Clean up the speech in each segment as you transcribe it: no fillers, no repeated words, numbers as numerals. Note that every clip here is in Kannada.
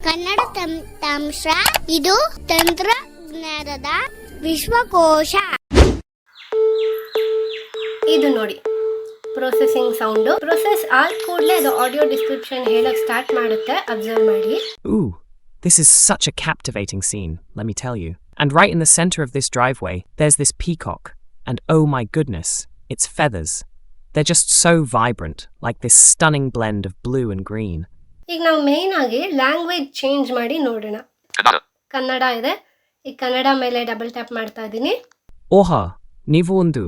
ಕನ್ನಡ ತಂತ್ರಾಂಶ ಇದು ತಂತ್ರಜ್ಞಾನದ ವಿಶ್ವಕೋಶ. ಇದು ನೋಡಿ ಪ್ರೊಸೆಸಿಂಗ್ ಸೌಂಡು. ಪ್ರೊಸೆಸ್ ಆದ ಕೂಡಲೇ ಅದು ಆಡಿಯೋ ಡಿಸ್ಕ್ರಿಪ್ಷನ್ ಹೇಳಕ್ ಸ್ಟಾರ್ಟ್ ಮಾಡುತ್ತೆ. ಅಬ್ಸರ್ವ್ ಮಾಡಿ. Ooh, this is such a captivating scene, let me tell you. And right in the center of this driveway, there's this peacock. And oh my goodness, its feathers. They're just so vibrant, like this stunning blend of blue and green. ಈಗ ನಾವು ಮೇನ್ ಆಗಿ ಲ್ಯಾಂಗ್ವೇಜ್ ಚೇಂಜ್ ಮಾಡಿ ನೋಡೋಣ. ಕನ್ನಡ ಇದೆ. ಈ ಕನ್ನಡ ಮೇಲೆ ಡಬಲ್ ಟ್ಯಾಪ್ ಮಾಡ್ತಾ ಇದ್ದೀನಿ. ಓಹಾ, ನೀವು ಒಂದು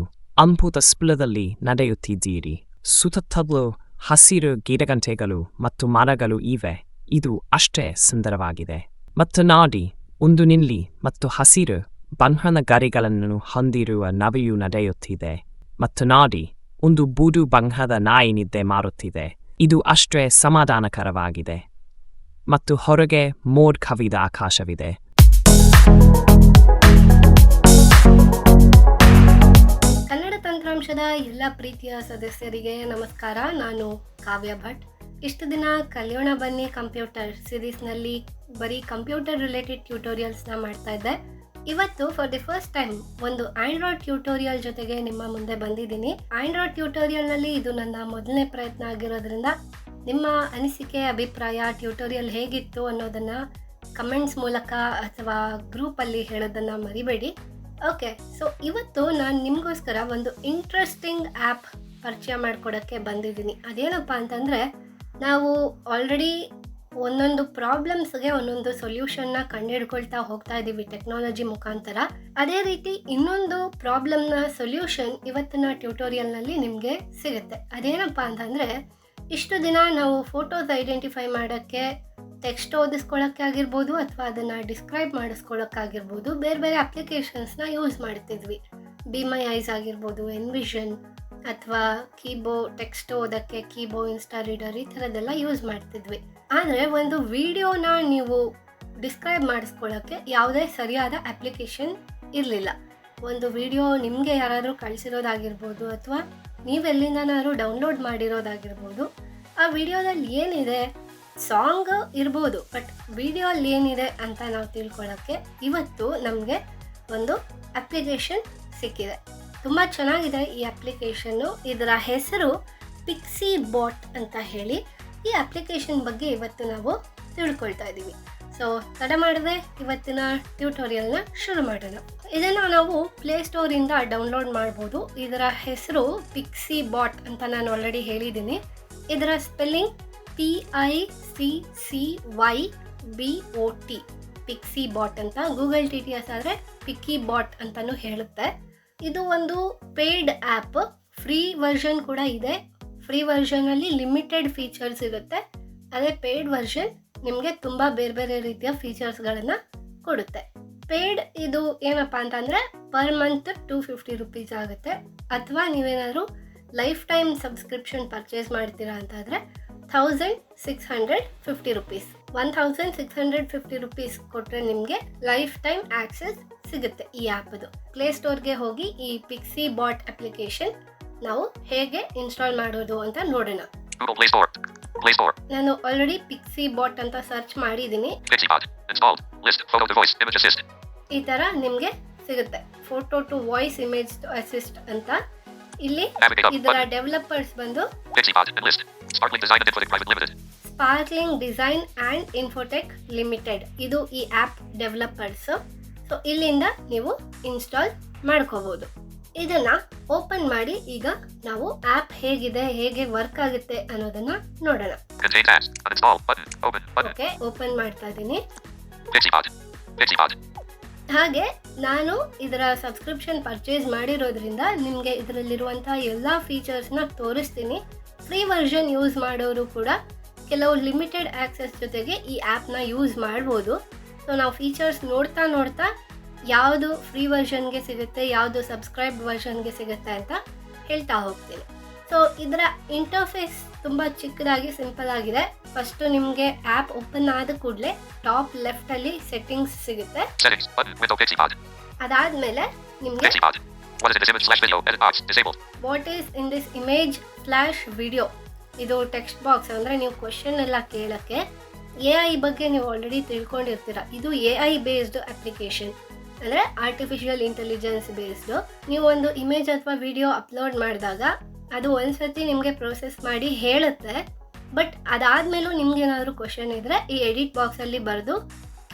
ಅದ್ಭುತ ಸ್ಥಳದಲ್ಲಿ ನಡೆಯುತ್ತಿದ್ದೀರಿ. ಸುತ್ತಲೂ ಹಸಿರು ಗಿಡಗಂಟೆಗಳು ಮತ್ತು ಮರಗಳು ಇವೆ. ಇದು ಅಷ್ಟೇ ಸುಂದರವಾಗಿದೆ. ಮತ್ತು ನಾಡಿ ಒಂದು ನೀಲಿ ಮತ್ತು ಹಸಿರು ಬಣ್ಣದ ಗರಿಗಳನ್ನು ಹೊಂದಿರುವ ನವಿಯು ನಡೆಯುತ್ತಿದೆ. ಮತ್ತು ನಾಡಿ ಒಂದು ಬೂದು ಬಣ್ಣದ ನಾಯಿ ನಿದ್ದೆ ಮಾಡುತ್ತಿದೆ. ಇದು ಅಷ್ಟೇ ಸಮಾಧಾನಕರವಾಗಿದೆ. ಮತ್ತು ಹೊರಗೆ ಮೋಡ್ ಕವಿದ ಆಕಾಶವಿದೆ. ಕನ್ನಡ ತಂತ್ರಾಂಶದ ಎಲ್ಲ ಪ್ರೀತಿಯ ಸದಸ್ಯರಿಗೆ ನಮಸ್ಕಾರ. ನಾನು ಕಾವ್ಯ ಭಟ್. ಇಷ್ಟು ದಿನ ಕಲಿಯೋಣ ಬನ್ನಿ ಕಂಪ್ಯೂಟರ್ ಸೀರೀಸ್ನಲ್ಲಿ ಬರೀ ಕಂಪ್ಯೂಟರ್ ರಿಲೇಟೆಡ್ ಟ್ಯೂಟೋರಿಯಲ್ಸ್ನ ಮಾಡ್ತಾ ಇದ್ದೆ. ಇವತ್ತು ಫಾರ್ ದಿ ಫಸ್ಟ್ ಟೈಮ್ ಒಂದು ಆಂಡ್ರಾಯ್ಡ್ ಟ್ಯೂಟೋರಿಯಲ್ ಜೊತೆಗೆ ನಿಮ್ಮ ಮುಂದೆ ಬಂದಿದ್ದೀನಿ. ಆಂಡ್ರಾಯ್ಡ್ ಟ್ಯೂಟೋರಿಯಲ್ನಲ್ಲಿ ಇದು ನನ್ನ ಮೊದಲನೇ ಪ್ರಯತ್ನ ಆಗಿರೋದ್ರಿಂದ ನಿಮ್ಮ ಅನಿಸಿಕೆ, ಅಭಿಪ್ರಾಯ, ಟ್ಯೂಟೋರಿಯಲ್ ಹೇಗಿತ್ತು ಅನ್ನೋದನ್ನು ಕಮೆಂಟ್ಸ್ ಮೂಲಕ ಅಥವಾ ಗ್ರೂಪಲ್ಲಿ ಹೇಳೋದನ್ನು ಮರಿಬೇಡಿ. ಓಕೆ, ಸೊ ಇವತ್ತು ನಾನು ನಿಮಗೋಸ್ಕರ ಒಂದು ಇಂಟ್ರೆಸ್ಟಿಂಗ್ ಆ್ಯಪ್ ಪರಿಚಯ ಮಾಡಿಕೊಡೋಕ್ಕೆ ಬಂದಿದ್ದೀನಿ. ಅದೇನಪ್ಪ ಅಂತಂದರೆ, ನಾವು ಆಲ್ರೆಡಿ ಒಂದೊಂದು ಪ್ರಾಬ್ಲಮ್ಸ್ಗೆ ಒಂದೊಂದು ಸೊಲ್ಯೂಷನ್ನ ಕಂಡುಹಿಡ್ಕೊಳ್ತಾ ಹೋಗ್ತಾ ಇದ್ದೀವಿ ಟೆಕ್ನಾಲಜಿ ಮುಖಾಂತರ. ಅದೇ ರೀತಿ ಇನ್ನೊಂದು ಪ್ರಾಬ್ಲಮ್ನ ಸೊಲ್ಯೂಷನ್ ಇವತ್ತಿನ ಟ್ಯೂಟೋರಿಯಲ್ನಲ್ಲಿ ನಿಮಗೆ ಸಿಗುತ್ತೆ. ಅದೇನಪ್ಪ ಅಂತಂದರೆ, ಇಷ್ಟು ದಿನ ನಾವು ಫೋಟೋಸ್ ಐಡೆಂಟಿಫೈ ಮಾಡೋಕ್ಕೆ ಟೆಕ್ಸ್ಟ್ ಓದಿಸ್ಕೊಳ್ಳೋಕ್ಕೆ ಆಗಿರ್ಬೋದು ಅಥವಾ ಅದನ್ನು ಡಿಸ್ಕ್ರೈಬ್ ಮಾಡಿಸ್ಕೊಳ್ಳೋಕ್ಕಾಗಿರ್ಬೋದು ಬೇರೆ ಬೇರೆ ಅಪ್ಲಿಕೇಶನ್ಸ್ನ ಯೂಸ್ ಮಾಡ್ತಿದ್ವಿ. ಬಿ ಮೈ ಐಸ್ ಆಗಿರ್ಬೋದು, ಎನ್ವಿಷನ್ ಅಥವಾ ಕೀಬೋ ಟೆಕ್ಸ್ಟ್ ಓದೋಕ್ಕೆ ಕೀಬೋ, ಇನ್ಸ್ಟಾ ರೀಡರ್, ಈ ಥರದ್ದೆಲ್ಲ ಯೂಸ್ ಮಾಡ್ತಿದ್ವಿ. ಆದರೆ ಒಂದು ವಿಡಿಯೋನ ನೀವು ಡಿಸ್ಕ್ರೈಬ್ ಮಾಡಿಸ್ಕೊಳ್ಳೋಕ್ಕೆ ಯಾವುದೇ ಸರಿಯಾದ ಅಪ್ಲಿಕೇಶನ್ ಇರಲಿಲ್ಲ. ಒಂದು ವಿಡಿಯೋ ನಿಮಗೆ ಯಾರಾದರೂ ಕಳಿಸಿರೋದಾಗಿರ್ಬೋದು ಅಥವಾ ನೀವೆಲ್ಲಿಂದನಾದ್ರೂ ಡೌನ್ಲೋಡ್ ಮಾಡಿರೋದಾಗಿರ್ಬೋದು. ಆ ವಿಡಿಯೋದಲ್ಲಿ ಏನಿದೆ, ಸಾಂಗ್ ಇರ್ಬೋದು, ಬಟ್ ವಿಡಿಯೋಲ್ಲಿ ಏನಿದೆ ಅಂತ ನಾವು ತಿಳ್ಕೊಳ್ಳೋಕ್ಕೆ ಇವತ್ತು ನಮಗೆ ಒಂದು ಅಪ್ಲಿಕೇಶನ್ ಸಿಕ್ಕಿದೆ. ತುಂಬ ಚೆನ್ನಾಗಿದೆ ಈ ಅಪ್ಲಿಕೇಶನ್ನು. ಇದರ ಹೆಸರು ಪಿಕ್ಸಿ ಬಾಟ್ ಅಂತ ಹೇಳಿ. ಈ ಅಪ್ಲಿಕೇಶನ್ ಬಗ್ಗೆ ಇವತ್ತು ನಾವು ತಿಳ್ಕೊಳ್ತಾ ಇದ್ದೀವಿ. ಸೊ ತಡ ಮಾಡದೆ ಇವತ್ತಿನ ಟ್ಯೂಟೋರಿಯಲ್ನ ಶುರು ಮಾಡೋಣ. ಇದನ್ನು ನಾವು ಪ್ಲೇಸ್ಟೋರಿಂದ ಡೌನ್ಲೋಡ್ ಮಾಡ್ಬೋದು. ಇದರ ಹೆಸರು ಪಿಕ್ಸಿ ಬಾಟ್ ಅಂತ ನಾನು ಆಲ್ರೆಡಿ ಹೇಳಿದ್ದೀನಿ. ಇದರ ಸ್ಪೆಲ್ಲಿಂಗ್ PICCYBOT, ಪಿಕ್ಸಿ ಬಾಟ್ ಅಂತ. ಗೂಗಲ್ TTS ಆದರೆ ಪಿಕ್ಕಿ ಬಾಟ್ ಅಂತಲೂ ಹೇಳುತ್ತೆ. ಇದು ಒಂದು ಪೇಯ್ಡ್ ಆ್ಯಪ್. ಫ್ರೀ ವರ್ಷನ್ ಕೂಡ ಇದೆ. ಫ್ರೀ ವರ್ಷನಲ್ಲಿ ಲಿಮಿಟೆಡ್ ಫೀಚರ್ಸ್ ಇರುತ್ತೆ. ಅದೇ ಪೇಯ್ಡ್ ವರ್ಷನ್ ನಿಮಗೆ ತುಂಬ ಬೇರೆ ಬೇರೆ ರೀತಿಯ ಫೀಚರ್ಸ್ಗಳನ್ನು ಕೊಡುತ್ತೆ. ಪೇಯ್ಡ್ ಇದು ಏನಪ್ಪ ಅಂತಂದರೆ ಪರ್ ಮಂತ್ 250 ರೂಪೀಸ್ ಆಗುತ್ತೆ. ಅಥವಾ ನೀವೇನಾದರೂ ಲೈಫ್ ಟೈಮ್ ಸಬ್ಸ್ಕ್ರಿಪ್ಷನ್ ಪರ್ಚೇಸ್ ಮಾಡ್ತೀರಾ ಅಂತಾದರೆ 1650 ರೂಪೀಸ್. 1650 ರೂಪೀಸ್ ಕೊಟ್ಟರೆ ನಿಮಗೆ ಲೈಫ್ ಟೈಮ್ ಆಕ್ಸೆಸ್ ಸಿಗುತ್ತೆ ಈ ಆ್ಯಪ್ದು. ಪ್ಲೇಸ್ಟೋರ್ಗೆ ಹೋಗಿ ಈ ಪಿಕ್ಸಿ ಬಾಟ್ ಅಪ್ಲಿಕೇಶನ್ ನಾವು ಹೇಗೆ ಇನ್ಸ್ಟಾಲ್ ಮಾಡೋದು ಅಂತ ನೋಡೋಣ. ನಾನು ಆಲ್ರೆಡಿ ಪಿಕ್ಸಿ ಬಾಟ್ ಅಂತ ಸರ್ಚ್ ಮಾಡಿದ್ದೀನಿ. ಈ ಥರ ನಿಮಗೆ ಸಿಗುತ್ತೆ. Photo to voice image to assist ಅಂತ. ಇಲ್ಲಿ ಇದರ ಡೆವಲಪರ್ಸ್ ಬಂದು Sparkling Design and Infotech Limited. ಇದು ಈ ಆ್ಯಪ್ ಡೆವಲಪರ್ಸ್. ಸೊ ಇಲ್ಲಿಂದ ನೀವು ಇನ್ಸ್ಟಾಲ್ ಮಾಡ್ಕೋಬೋದು. ಇದನ್ನು ಓಪನ್ ಮಾಡಿ ಈಗ ನಾವು ಆ್ಯಪ್ ಹೇಗಿದೆ, ಹೇಗೆ ವರ್ಕ್ ಆಗುತ್ತೆ ಅನ್ನೋದನ್ನ ನೋಡೋಣ. ಓಕೆ, ಓಪನ್ ಮಾಡ್ತಾ ಇದ್ದೀನಿ. ಹಾಗೆ ನಾನು ಇದರ ಸಬ್ಸ್ಕ್ರಿಪ್ಷನ್ ಪರ್ಚೇಸ್ ಮಾಡಿರೋದ್ರಿಂದ ನಿಮಗೆ ಇದರಲ್ಲಿರುವಂಥ ಎಲ್ಲ ಫೀಚರ್ಸ್ನ ತೋರಿಸ್ತೀನಿ. ಫ್ರೀ ವರ್ಷನ್ ಯೂಸ್ ಮಾಡೋರು ಕೂಡ ಕೆಲವು ಲಿಮಿಟೆಡ್ ಆ್ಯಕ್ಸೆಸ್ ಜೊತೆಗೆ ಈ ಆ್ಯಪ್ನ ಯೂಸ್ ಮಾಡ್ಬೋದು. ಸೊ ನಾವು ಫೀಚರ್ಸ್ ನೋಡ್ತಾ ನೋಡ್ತಾ ಯಾವುದು ಫ್ರೀ ವರ್ಷನ್ಗೆ ಸಿಗುತ್ತೆ, ಯಾವುದು ಸಬ್ಸ್ಕ್ರೈಬ್ ವರ್ಷನ್ಗೆ ಸಿಗುತ್ತೆ ಅಂತ ಹೇಳ್ತಾ ಹೋಗ್ತೀನಿ. ಸೊ ಇದರ ಇಂಟರ್ಫೇಸ್ ತುಂಬ ಚಿಕ್ಕದಾಗಿ ಸಿಂಪಲ್ ಆಗಿದೆ. ಫಸ್ಟು ನಿಮಗೆ ಆ್ಯಪ್ ಓಪನ್ ಆದ ಕೂಡಲೇ ಟಾಪ್ ಲೆಫ್ಟಲ್ಲಿ ಸೆಟ್ಟಿಂಗ್ಸ್ ಸಿಗುತ್ತೆ. ಅದಾದಮೇಲೆ ನಿಮಗೆ what is in this image /video, ಇದು ಟೆಕ್ಸ್ಟ್ ಬಾಕ್ಸ್. ಅಂದರೆ ನೀವು ಕ್ವೆಶ್ಚನ್ ಎಲ್ಲ ಕೇಳೋಕ್ಕೆ AI ಬಗ್ಗೆ ನೀವು ಆಲ್ರೆಡಿ ತಿಳ್ಕೊಂಡಿರ್ತೀರ. ಇದು AI ಬೇಸ್ಡ್ ಅಪ್ಲಿಕೇಶನ್, ಅಂದರೆ ಆರ್ಟಿಫಿಷಿಯಲ್ ಇಂಟೆಲಿಜೆನ್ಸ್ ಬೇಸ್ಡು. ನೀವು ಒಂದು ಇಮೇಜ್ ಅಥವಾ ವಿಡಿಯೋ ಅಪ್ಲೋಡ್ ಮಾಡಿದಾಗ ಅದು ಒಂದ್ಸತಿ ನಿಮಗೆ ಪ್ರೋಸೆಸ್ ಮಾಡಿ ಹೇಳುತ್ತೆ. ಬಟ್ ಅದಾದಮೇಲೂ ನಿಮ್ಗೇನಾದರೂ ಕ್ವಶನ್ ಇದ್ದರೆ ಈ ಎಡಿಟ್ ಬಾಕ್ಸಲ್ಲಿ ಬರೆದು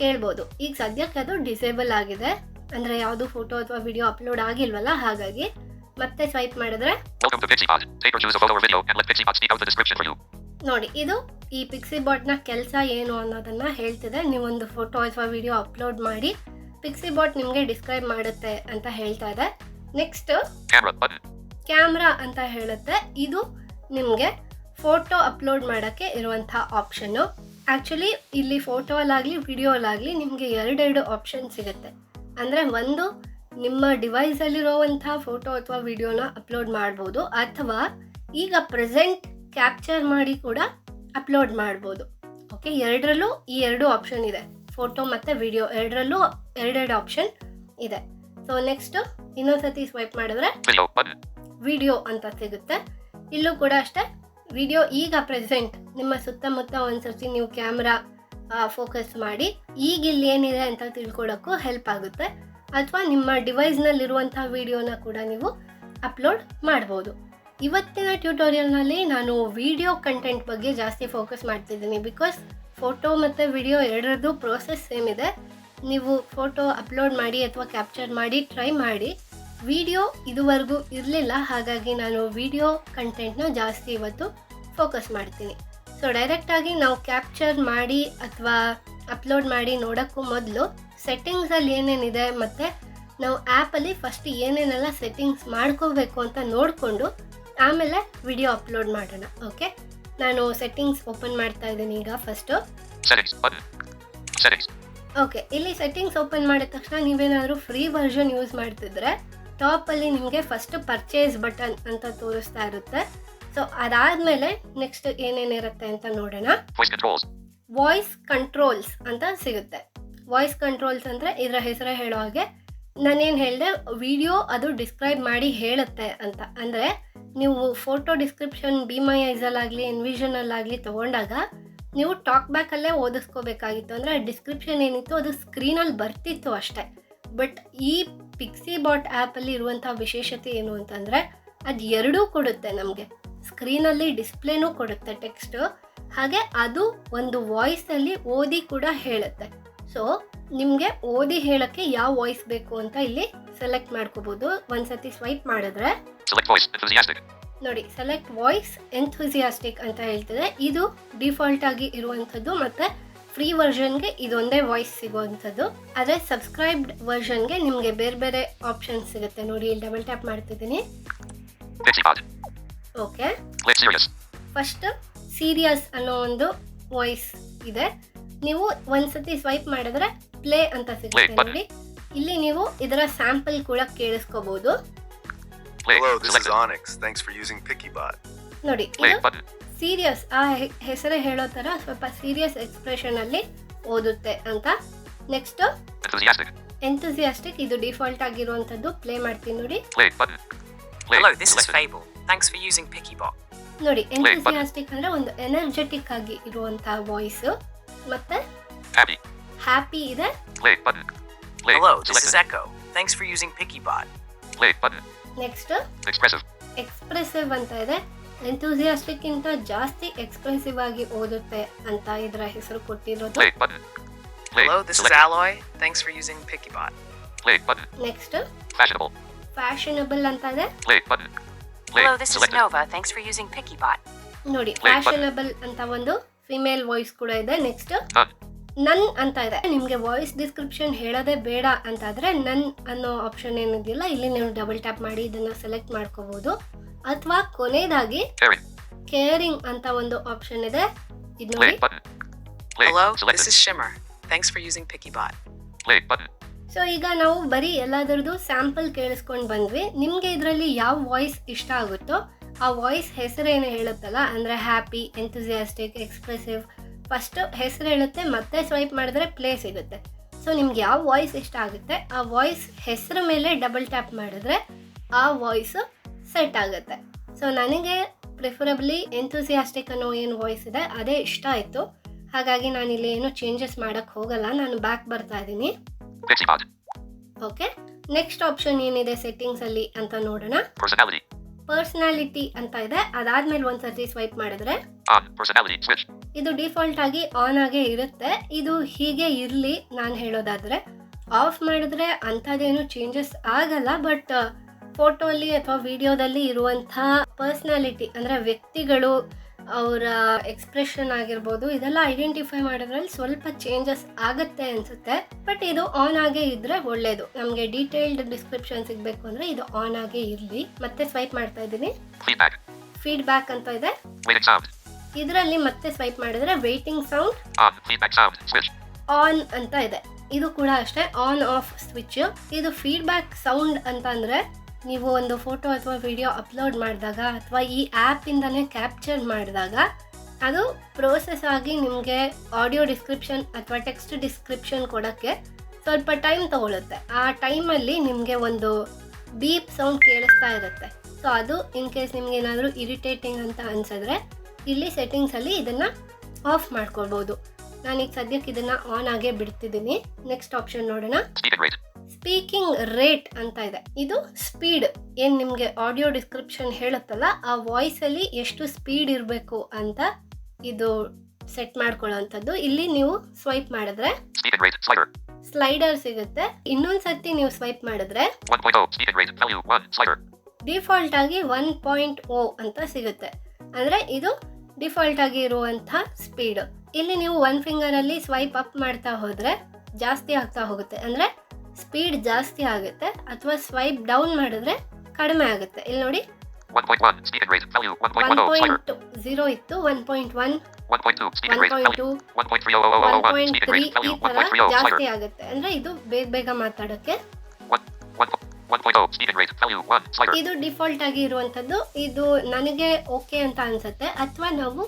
ಕೇಳ್ಬೋದು. ಈಗ ಸದ್ಯಕ್ಕೆ ಅದು ಡಿಸೇಬಲ್ ಆಗಿದೆ, ಅಂದರೆ ಯಾವುದು ಫೋಟೋ ಅಥವಾ ವಿಡಿಯೋ ಅಪ್ಲೋಡ್ ಆಗಿಲ್ವಲ್ಲ, ಹಾಗಾಗಿ ಮತ್ತೆ ಸ್ವೈಪ್ ಮಾಡಿದ್ರೆ ನೋಡಿ ಇದು ಈ ಪಿಕ್ಸಿಬಾಟ್ನ ಕೆಲಸ ಏನು ಅನ್ನೋದನ್ನು ಹೇಳ್ತಿದೆ. ನೀವೊಂದು ಫೋಟೋ ಅಥವಾ ವಿಡಿಯೋ ಅಪ್ಲೋಡ್ ಮಾಡಿ ಪಿಕ್ಸಿಬಾಟ್ ನಿಮಗೆ ಡಿಸ್ಕ್ರೈಬ್ ಮಾಡುತ್ತೆ ಅಂತ ಹೇಳ್ತಾ ಇದೆ. ನೆಕ್ಸ್ಟ್ ಕ್ಯಾಮ್ರಾ ಅಂತ ಹೇಳುತ್ತೆ. ಇದು ನಿಮಗೆ ಫೋಟೋ ಅಪ್ಲೋಡ್ ಮಾಡೋಕ್ಕೆ ಇರುವಂಥ ಆಪ್ಷನ್ನು. ಆ್ಯಕ್ಚುಲಿ ಇಲ್ಲಿ ಫೋಟೋಲಾಗಲಿ ವಿಡಿಯೋಲಾಗಲಿ ನಿಮಗೆ ಎರಡೆರಡು ಆಪ್ಷನ್ ಸಿಗುತ್ತೆ. ಅಂದರೆ ಒಂದು, ನಿಮ್ಮ ಡಿವೈಸಲ್ಲಿರೋವಂಥ ಫೋಟೋ ಅಥವಾ ವಿಡಿಯೋನ ಅಪ್ಲೋಡ್ ಮಾಡ್ಬೋದು, ಅಥವಾ ಈಗ ಪ್ರೆಸೆಂಟ್ ಕ್ಯಾಪ್ಚರ್ ಮಾಡಿ ಕೂಡ ಅಪ್ಲೋಡ್ ಮಾಡ್ಬೋದು. ಓಕೆ, ಎರಡರಲ್ಲೂ ಈ ಎರಡು ಆಪ್ಷನ್ ಇದೆ, ಫೋಟೋ ಮತ್ತು ವಿಡಿಯೋ ಎರಡರಲ್ಲೂ ಎರಡೆರಡು ಆಪ್ಷನ್ ಇದೆ. ಸೊ ನೆಕ್ಸ್ಟು ಇನ್ನೊಂದ್ಸತಿ ಸ್ವೈಪ್ ಮಾಡಿದ್ರೆ ವಿಡಿಯೋ ಅಂತ ಸಿಗುತ್ತೆ. ಇಲ್ಲೂ ಕೂಡ ಅಷ್ಟೇ, ವಿಡಿಯೋ ಈಗ ಪ್ರೆಸೆಂಟ್ ನಿಮ್ಮ ಸುತ್ತಮುತ್ತ ಒಂದ್ಸತಿ ನೀವು ಕ್ಯಾಮ್ರಾ ಫೋಕಸ್ ಮಾಡಿ ಈಗ ಇಲ್ಲಿ ಏನಿದೆ ಅಂತ ತಿಳ್ಕೊಳ್ಳೋಕ್ಕೂ ಹೆಲ್ಪ್ ಆಗುತ್ತೆ. ಅಥವಾ ನಿಮ್ಮ ಡಿವೈಸ್ನಲ್ಲಿರುವಂಥ ವಿಡಿಯೋನ ಕೂಡ ನೀವು ಅಪ್ಲೋಡ್ ಮಾಡ್ಬೋದು. ಇವತ್ತಿನ ಟ್ಯೂಟೋರಿಯಲ್ನಲ್ಲಿ ನಾನು ವಿಡಿಯೋ ಕಂಟೆಂಟ್ ಬಗ್ಗೆ ಜಾಸ್ತಿ ಫೋಕಸ್ ಮಾಡ್ತಿದ್ದೀನಿ. ಬಿಕಾಸ್ ಫೋಟೋ ಮತ್ತು ವಿಡಿಯೋ ಎರಡರದ್ದು ಪ್ರೋಸೆಸ್ ಸೇಮ್ ಇದೆ. ನೀವು ಫೋಟೋ ಅಪ್ಲೋಡ್ ಮಾಡಿ ಅಥವಾ ಕ್ಯಾಪ್ಚರ್ ಮಾಡಿ ಟ್ರೈ ಮಾಡಿ. ವಿಡಿಯೋ ಇದುವರೆಗೂ ಇರಲಿಲ್ಲ, ಹಾಗಾಗಿ ನಾನು ವಿಡಿಯೋ ಕಂಟೆಂಟ್ನ ಜಾಸ್ತಿ ಇವತ್ತು ಫೋಕಸ್ ಮಾಡ್ತೀನಿ. ಸೊ ಡೈರೆಕ್ಟಾಗಿ ನಾವು ಕ್ಯಾಪ್ಚರ್ ಮಾಡಿ ಅಥವಾ ಅಪ್ಲೋಡ್ ಮಾಡಿ ನೋಡೋಕ್ಕೂ ಮೊದಲು ಸೆಟ್ಟಿಂಗ್ಸಲ್ಲಿ ಏನೇನಿದೆ ಮತ್ತು ನಾವು ಆ್ಯಪಲ್ಲಿ ಫಸ್ಟ್ ಏನೇನೆಲ್ಲ ಸೆಟ್ಟಿಂಗ್ಸ್ ಮಾಡ್ಕೋಬೇಕು ಅಂತ ನೋಡಿಕೊಂಡು ಆಮೇಲೆ ವಿಡಿಯೋ ಅಪ್ಲೋಡ್ ಮಾಡೋಣ. ಓಕೆ, ನಾನು ಸೆಟ್ಟಿಂಗ್ಸ್ ಓಪನ್ ಮಾಡ್ತಾ ಇದ್ದೀನಿ ಈಗ. ಫಸ್ಟು ಓಕೆ, ಇಲ್ಲಿ ಸೆಟ್ಟಿಂಗ್ಸ್ ಓಪನ್ ಮಾಡಿದ ತಕ್ಷಣ ನೀವೇನಾದರೂ ಫ್ರೀ ವರ್ಷನ್ ಯೂಸ್ ಮಾಡ್ತಿದ್ರೆ ಟಾಪಲ್ಲಿ ನಿಮಗೆ ಫಸ್ಟ್ ಪರ್ಚೇಸ್ ಬಟನ್ ಅಂತ ತೋರಿಸ್ತಾ ಇರುತ್ತೆ. ಸೊ ಅದಾದಮೇಲೆ ನೆಕ್ಸ್ಟ್ ಏನೇನಿರುತ್ತೆ ಅಂತ ನೋಡೋಣ. ವಾಯ್ಸ್ ಕಂಟ್ರೋಲ್ಸ್ ಅಂತ ಸಿಗುತ್ತೆ. ವಾಯ್ಸ್ ಕಂಟ್ರೋಲ್ಸ್ ಅಂದರೆ ಇದರ ಹೆಸರೇ ಹೇಳೋ ಹಾಗೆ ನಾನೇನು ಹೇಳಿದೆ, ವಿಡಿಯೋ ಅದು ಡಿಸ್ಕ್ರೈಬ್ ಮಾಡಿ ಹೇಳುತ್ತೆ ಅಂತ. ಅಂದರೆ ನೀವು ಫೋಟೋ ಡಿಸ್ಕ್ರಿಪ್ಷನ್ ಬಿ.ಮೈ ಐಸಲ್ಲಾಗಲಿ ಎನ್ವಿಷನಲ್ಲಾಗಲಿ ತೊಗೊಂಡಾಗ ನೀವು ಟಾಕ್ ಬ್ಯಾಕಲ್ಲೇ ಓದಿಸ್ಕೋಬೇಕಾಗಿತ್ತು. ಅಂದರೆ ಡಿಸ್ಕ್ರಿಪ್ಷನ್ ಏನಿತ್ತು ಅದು ಸ್ಕ್ರೀನಲ್ಲಿ ಬರ್ತಿತ್ತು ಅಷ್ಟೇ. ಬಟ್ ಈ ಪಿಕ್ಸಿಬಾಟ್ ಆ್ಯಪಲ್ಲಿ ಇರುವಂಥ ವಿಶೇಷತೆ ಏನು ಅಂತಂದರೆ ಅದು ಎರಡೂ ಕೊಡುತ್ತೆ. ನಮಗೆ ಸ್ಕ್ರೀನಲ್ಲಿ ಡಿಸ್ಪ್ಲೇನೂ ಕೊಡುತ್ತೆ ಟೆಕ್ಸ್ಟು, ಹಾಗೆ ಅದು ಒಂದು ವಾಯ್ಸಲ್ಲಿ ಓದಿ ಕೂಡ ಹೇಳುತ್ತೆ. ಸೊ ನಿಮಗೆ ಓದಿ ಹೇಳೋಕ್ಕೆ ಯಾವ ವಾಯ್ಸ್ ಬೇಕು ಅಂತ ಇಲ್ಲಿ ಸೆಲೆಕ್ಟ್ ಮಾಡ್ಕೋಬೋದು. ಒಂದ್ಸತಿ ಸ್ವೈಪ್ ಮಾಡಿದ್ರೆ ನೋಡಿ ಸೆಲೆಕ್ಟ್ ವಾಯ್ಸ್ ಎಂಥೂಸಿಯಾಸ್ಟಿಕ್ ಅಂತ ಹೇಳ್ತಿದೆ. ಇದು ಡಿಫಾಲ್ಟ್ ಆಗಿ ಇರುವಂಥದ್ದು ಮತ್ತು ಫ್ರೀ ವರ್ಷನ್ಗೆ ಇದೊಂದೇ ವಾಯ್ಸ್ ಸಿಗುವಂಥದ್ದು. ಆದರೆ ಸಬ್ಸ್ಕ್ರೈಬ್ಡ್ ವರ್ಷನ್ಗೆ ನಿಮಗೆ ಬೇರೆ ಬೇರೆ ಆಪ್ಷನ್ಸ್ ಸಿಗುತ್ತೆ. ನೋಡಿ ಇಲ್ಲಿ ಡಬಲ್ ಟ್ಯಾಪ್ ಮಾಡ್ತಿದ್ದೀನಿ. ಓಕೆ, ಫಸ್ಟ್ ಸೀರಿಯಸ್ ಅನ್ನೋ ಒಂದು ವಾಯ್ಸ್ ಇದೆ. ನೀವು ಒಂದ್ಸತಿ ಸ್ವೈಪ್ ಮಾಡಿದ್ರೆ ಪ್ಲೇ ಅಂತ ಸಿಗುತ್ತೆ. ನೋಡಿ ಇಲ್ಲಿ ನೀವು ಇದರ ಸ್ಯಾಂಪಲ್ ಕೂಡ ಕೇಳಿಸ್ಕೋಬಹುದು. Hello, this is Onyx. Thanks for using PickyBot. ನೋಡಿ ಸೀರಿಯಸ್, ಆ ಹೆಸರೇ ಹೇಳೋ ತರ ಸ್ವಲ್ಪ ಸೀರಿಯಸ್ ಎಕ್ಸ್ಪ್ರೆಷನ್ ಅಲ್ಲಿ ಓದುತ್ತೆ ಅಂತ. ನೆಕ್ಸ್ಟ್ ಎಂಥೂಸಿಯಾಸ್ಟಿಕ್, ಇದು ಡಿಫಾಲ್ಟ್ ಆಗಿರುವಂತದ್ದು. ಪ್ಲೇ ಮಾಡ್ತೀನಿ ನೋಡಿ. Hello, this is Fable. Thanks for using PickyBot. ನೋಡಿ ಎಂಥೂಸಿಯಾಸ್ಟಿಕ್ ಅಂದ್ರೆ ಒಂದು ಎನರ್ಜೆಟಿಕ್ ಆಗಿ ಇರುವಂತ ವಾಯ್ಸ್. ಮತ್ತೆ ಹ್ಯಾಪಿ ಇದೆ. Hello, this is Echo. Thanks for using PickyBot. Next expressive ಅಂತ ಇದೆ. ಎಂಥೂಸಿಯಾಸ್ಟಿಕ್ ಗಿಂತ ಜಾಸ್ತಿ ಎಕ್ಸ್ಪ್ರೆಸಿವ್ ಆಗಿ ಓದುತ್ತೆ ಅಂತ ಇದರ ಹೆಸರು ಕೊಟ್ಟಿರೋದು. Hello, this is Alloy. Thanks for using PickyBot. Next fashionable ಅಂತ ಇದೆ. Hello, this is Nova. Thanks for using PickyBot. ನೋಡಿ ಫ್ಯಾಷನಬಲ್ ಅಂತ ಒಂದು ಫಿಮೇಲ್ ವಾಯ್ಸ್ ಕೂಡ ಇದೆ. ನೆಕ್ಸ್ಟ್ ನನ್ ಅಂತ ಇದೆ. ನಿಮಗೆ ವಾಯ್ಸ್ ಡಿಸ್ಕ್ರಿಪ್ಷನ್ ಹೇಳೋದೇ ಬೇಡ ಅಂತಾದರೆ ನನ್ ಅನ್ನೋ ಆಪ್ಷನ್ ಏನಿದೆಯಲ್ಲ ಇಲ್ಲಿ ನೀವು ಡಬಲ್ ಟ್ಯಾಪ್ ಮಾಡಿ ಇದನ್ನ ಸೆಲೆಕ್ಟ್ ಮಾಡ್ಕೋಬಹುದು. ಅಥವಾ ಕೊನೆಯದಾಗಿ ಕೇರಿಂಗ್ ಅಂತ ಒಂದು ಆಪ್ಷನ್ ಇದೆ. ಇದು ನೋಡಿ. Hello, this is Shimmer. Thanks for using PickyBot. So ಈಗ ನಾವು ಬರೀ ಎಲ್ಲದರದ್ದು ಸ್ಯಾಂಪಲ್ ಕೇಳಿಸ್ಕೊಂಡು ಬಂದ್ವಿ. ನಿಮಗೆ ಇದರಲ್ಲಿ ಯಾವ ವಾಯ್ಸ್ ಇಷ್ಟ ಆಗುತ್ತೋ ಆ ವಾಯ್ಸ್ ಹೆಸರೇನು ಹೇಳುತ್ತಲ್ಲ, ಅಂದರೆ ಹ್ಯಾಪಿ, ಎಂಥೂಸಿಯಾಸ್ಟಿಕ್, ಎಕ್ಸ್ಪ್ರೆಸಿವ್, ಫಸ್ಟ್ ಹೆಸರು ಹೇಳುತ್ತೆ, ಮತ್ತೆ ಸ್ವೈಪ್ ಮಾಡಿದ್ರೆ ಪ್ಲೇ ಸಿಗುತ್ತೆ. ಸೊ ನಿಮ್ಗೆ ಯಾವ ವಾಯ್ಸ್ ಇಷ್ಟ ಆಗುತ್ತೆ ಆ ವಾಯ್ಸ್ ಹೆಸರ ಮೇಲೆ ಡಬಲ್ ಟ್ಯಾಪ್ ಮಾಡಿದ್ರೆ ಆ ವಾಯ್ಸ್ ಸೆಟ್ ಆಗುತ್ತೆ. ಸೊ ನನಗೆ ಪ್ರಿಫರಬ್ಲಿ ಎಂಥೂಸಿಯಾಸ್ಟಿಕ್ ಅನ್ನೋ ಏನು ವಾಯ್ಸ್ ಇದೆ ಅದೇ ಇಷ್ಟ ಆಯಿತು, ಹಾಗಾಗಿ ನಾನು ಇಲ್ಲಿ ಏನು ಚೇಂಜಸ್ ಮಾಡೋಕ್ಕೆ ಹೋಗಲ್ಲ, ನಾನು ಬ್ಯಾಕ್ ಬರ್ತಾ ಇದ್ದೀನಿ. Pixie Pod. Okay, next option ಏನಿದೆ ಸೆಟ್ಟಿಂಗ್ಸಲ್ಲಿ ಅಂತ ನೋಡೋಣ. Personality. ಪರ್ಸನಾಲಿಟಿ ಅಂತ ಇದೆ, ಅದಾದ್ಮೇಲೆ ಒಂದ್ಸತಿ ಸ್ವೈಪ್ ಮಾಡಿದ್ರೆ On. Personality. Switch. ಇದು ಡಿಫಾಲ್ಟ್ ಆಗಿ ಆನ್ ಆಗೇ ಇರುತ್ತೆ. ಇದು ಹೀಗೆ ಇರಲಿ ನಾನು ಹೇಳೋದಾದ್ರೆ. ಆಫ್ ಮಾಡಿದ್ರೆ ಅಂಥದ್ದೇನು ಚೇಂಜಸ್ ಆಗಲ್ಲ, ಬಟ್ ಫೋಟೋಲಿ ಅಥವಾ ವಿಡಿಯೋದಲ್ಲಿ ಇರುವಂಥ ಪರ್ಸ್ನಾಲಿಟಿ ಅಂದರೆ ವ್ಯಕ್ತಿಗಳು, ಅವರ ಎಕ್ಸ್ಪ್ರೆಷನ್ ಆಗಿರ್ಬೋದು, ಇದೆಲ್ಲ ಐಡೆಂಟಿಫೈ ಮಾಡೋದ್ರಲ್ಲಿ ಸ್ವಲ್ಪ ಚೇಂಜಸ್ ಆಗುತ್ತೆ ಅನಿಸುತ್ತೆ. ಬಟ್ ಇದು ಆನ್ ಆಗೇ ಇದ್ದರೆ ಒಳ್ಳೆಯದು. ನಮಗೆ ಡೀಟೇಲ್ಡ್ ಡಿಸ್ಕ್ರಿಪ್ಷನ್ ಸಿಗಬೇಕು ಅಂದರೆ ಇದು ಆನ್ ಆಗೇ ಇರಲಿ. ಮತ್ತೆ ಸ್ವೈಪ್ ಮಾಡ್ತಾ ಇದ್ದೀನಿ. Feedback. ಫೀಡ್ಬ್ಯಾಕ್ ಅಂತ ಇದೆ, Waiting sound. ಇದರಲ್ಲಿ ಮತ್ತೆ ಸ್ವೈಪ್ ಮಾಡಿದ್ರೆ waiting sound, On. Feedback sound. Switch. On ಅಂತ ಇದೆ. ಇದು ಕೂಡ ಅಷ್ಟೇ ಆನ್ ಆಫ್ ಸ್ವಿಚ್. ಇದು ಫೀಡ್ಬ್ಯಾಕ್ ಸೌಂಡ್ ಅಂತ ಅಂದರೆ ನೀವು ಒಂದು ಫೋಟೋ ಅಥವಾ ವಿಡಿಯೋ ಅಪ್ಲೋಡ್ ಮಾಡಿದಾಗ ಅಥವಾ ಈ ಆ್ಯಪಿಂದನೇ ಕ್ಯಾಪ್ಚರ್ ಮಾಡಿದಾಗ ಅದು ಪ್ರೋಸೆಸ್ ಆಗಿ ನಿಮಗೆ ಆಡಿಯೋ ಡಿಸ್ಕ್ರಿಪ್ಷನ್ ಅಥವಾ ಟೆಕ್ಸ್ಟ್ ಡಿಸ್ಕ್ರಿಪ್ಷನ್ ಕೊಡೋಕ್ಕೆ ಸ್ವಲ್ಪ ಟೈಮ್ ತಗೊಳುತ್ತೆ. ಆ ಟೈಮಲ್ಲಿ ನಿಮಗೆ ಒಂದು ಬೀಪ್ ಸೌಂಡ್ ಕೇಳಿಸ್ತಾ ಇರುತ್ತೆ. ಸೊ ಅದು ಇನ್ ಕೇಸ್ ನಿಮ್ಗೆ ಏನಾದರೂ ಇರಿಟೇಟಿಂಗ್ ಅಂತ ಅನ್ಸಿದ್ರೆ ಇಲ್ಲಿ ಸೆಟ್ಟಿಂಗ್ಸಲ್ಲಿ ಇದನ್ನು ಆಫ್ ಮಾಡ್ಕೊಳ್ಬೋದು. ನಾನೀಗ ಸದ್ಯಕ್ಕೆ ಇದನ್ನು ಆನ್ ಆಗೇ ಬಿಡ್ತಿದ್ದೀನಿ. ನೆಕ್ಸ್ಟ್ ಆಪ್ಷನ್ ನೋಡೋಣ. Speaking rate. ಸ್ಪೀಕಿಂಗ್ ರೇಟ್ ಅಂತ ಇದೆ. ಇದು ಸ್ಪೀಡ್ ಏನು ನಿಮಗೆ ಆಡಿಯೋ ಡಿಸ್ಕ್ರಿಪ್ಷನ್ ಹೇಳುತ್ತಲ್ಲ ಆ ವಾಯ್ಸಲ್ಲಿ ಎಷ್ಟು ಸ್ಪೀಡ್ ಇರಬೇಕು ಅಂತ ಇದು ಸೆಟ್ ಮಾಡ್ಕೊಳ್ಳೋವಂಥದ್ದು. ಇಲ್ಲಿ ನೀವು ಸ್ವೈಪ್ ಮಾಡಿದ್ರೆ Speaking rate. Slider. ಸ್ಲೈಡರ್ ಸಿಗುತ್ತೆ. ಇನ್ನೊಂದ್ಸತಿ ನೀವು ಸ್ವೈಪ್ ಮಾಡಿದ್ರೆ 1.0. Speaking rate. Value 1. Slider. Default ಆಗಿ 1.0 ಅಂತ ಸಿಗುತ್ತೆ. ಅಂದರೆ ಇದು ಡಿಫಾಲ್ಟ್ ಆಗಿ ಇರುವಂಥ ಸ್ಪೀಡ್. ಇಲ್ಲಿ ನೀವು ಒನ್ ಫಿಂಗರಲ್ಲಿ ಸ್ವೈಪ್ ಅಪ್ ಮಾಡ್ತಾ ಹೋದರೆ ಜಾಸ್ತಿ ಆಗ್ತಾ ಹೋಗುತ್ತೆ, ಅಂದರೆ ಸ್ಪೀಡ್ ಜಾಸ್ತಿ ಆಗುತ್ತೆ. ಅಥವಾ ಸ್ವೈಪ್ ಡೌನ್ ಮಾಡಿದ್ರೆ ಕಡಿಮೆ ಆಗುತ್ತೆ. ಇಲ್ಲಿ ನೋಡಿ 1.1. Speaking rate. Value 1.10. Slider. 1.0 ಇತ್ತು, 1.1, 1.2. Speaking rate. Value 1.2, 1.30. Speaking 1.3 rate. ಈ Value ಥರ 1.30. ಜಾಸ್ತಿ Slider. ಆಗುತ್ತೆ. ಅಂದರೆ ಇದು ಬೇಗ ಬೇಗ ಮಾತಾಡೋಕ್ಕೆ. 1.0. Speaking rate. Value 1. Slider. ಇದು ಡಿಫಾಲ್ಟ್ ಆಗಿ ಇರುವಂಥದ್ದು. ಇದು ನನಗೆ ಓಕೆ ಅಂತ ಅನ್ಸುತ್ತೆ. ಅಥವಾ ನಾವು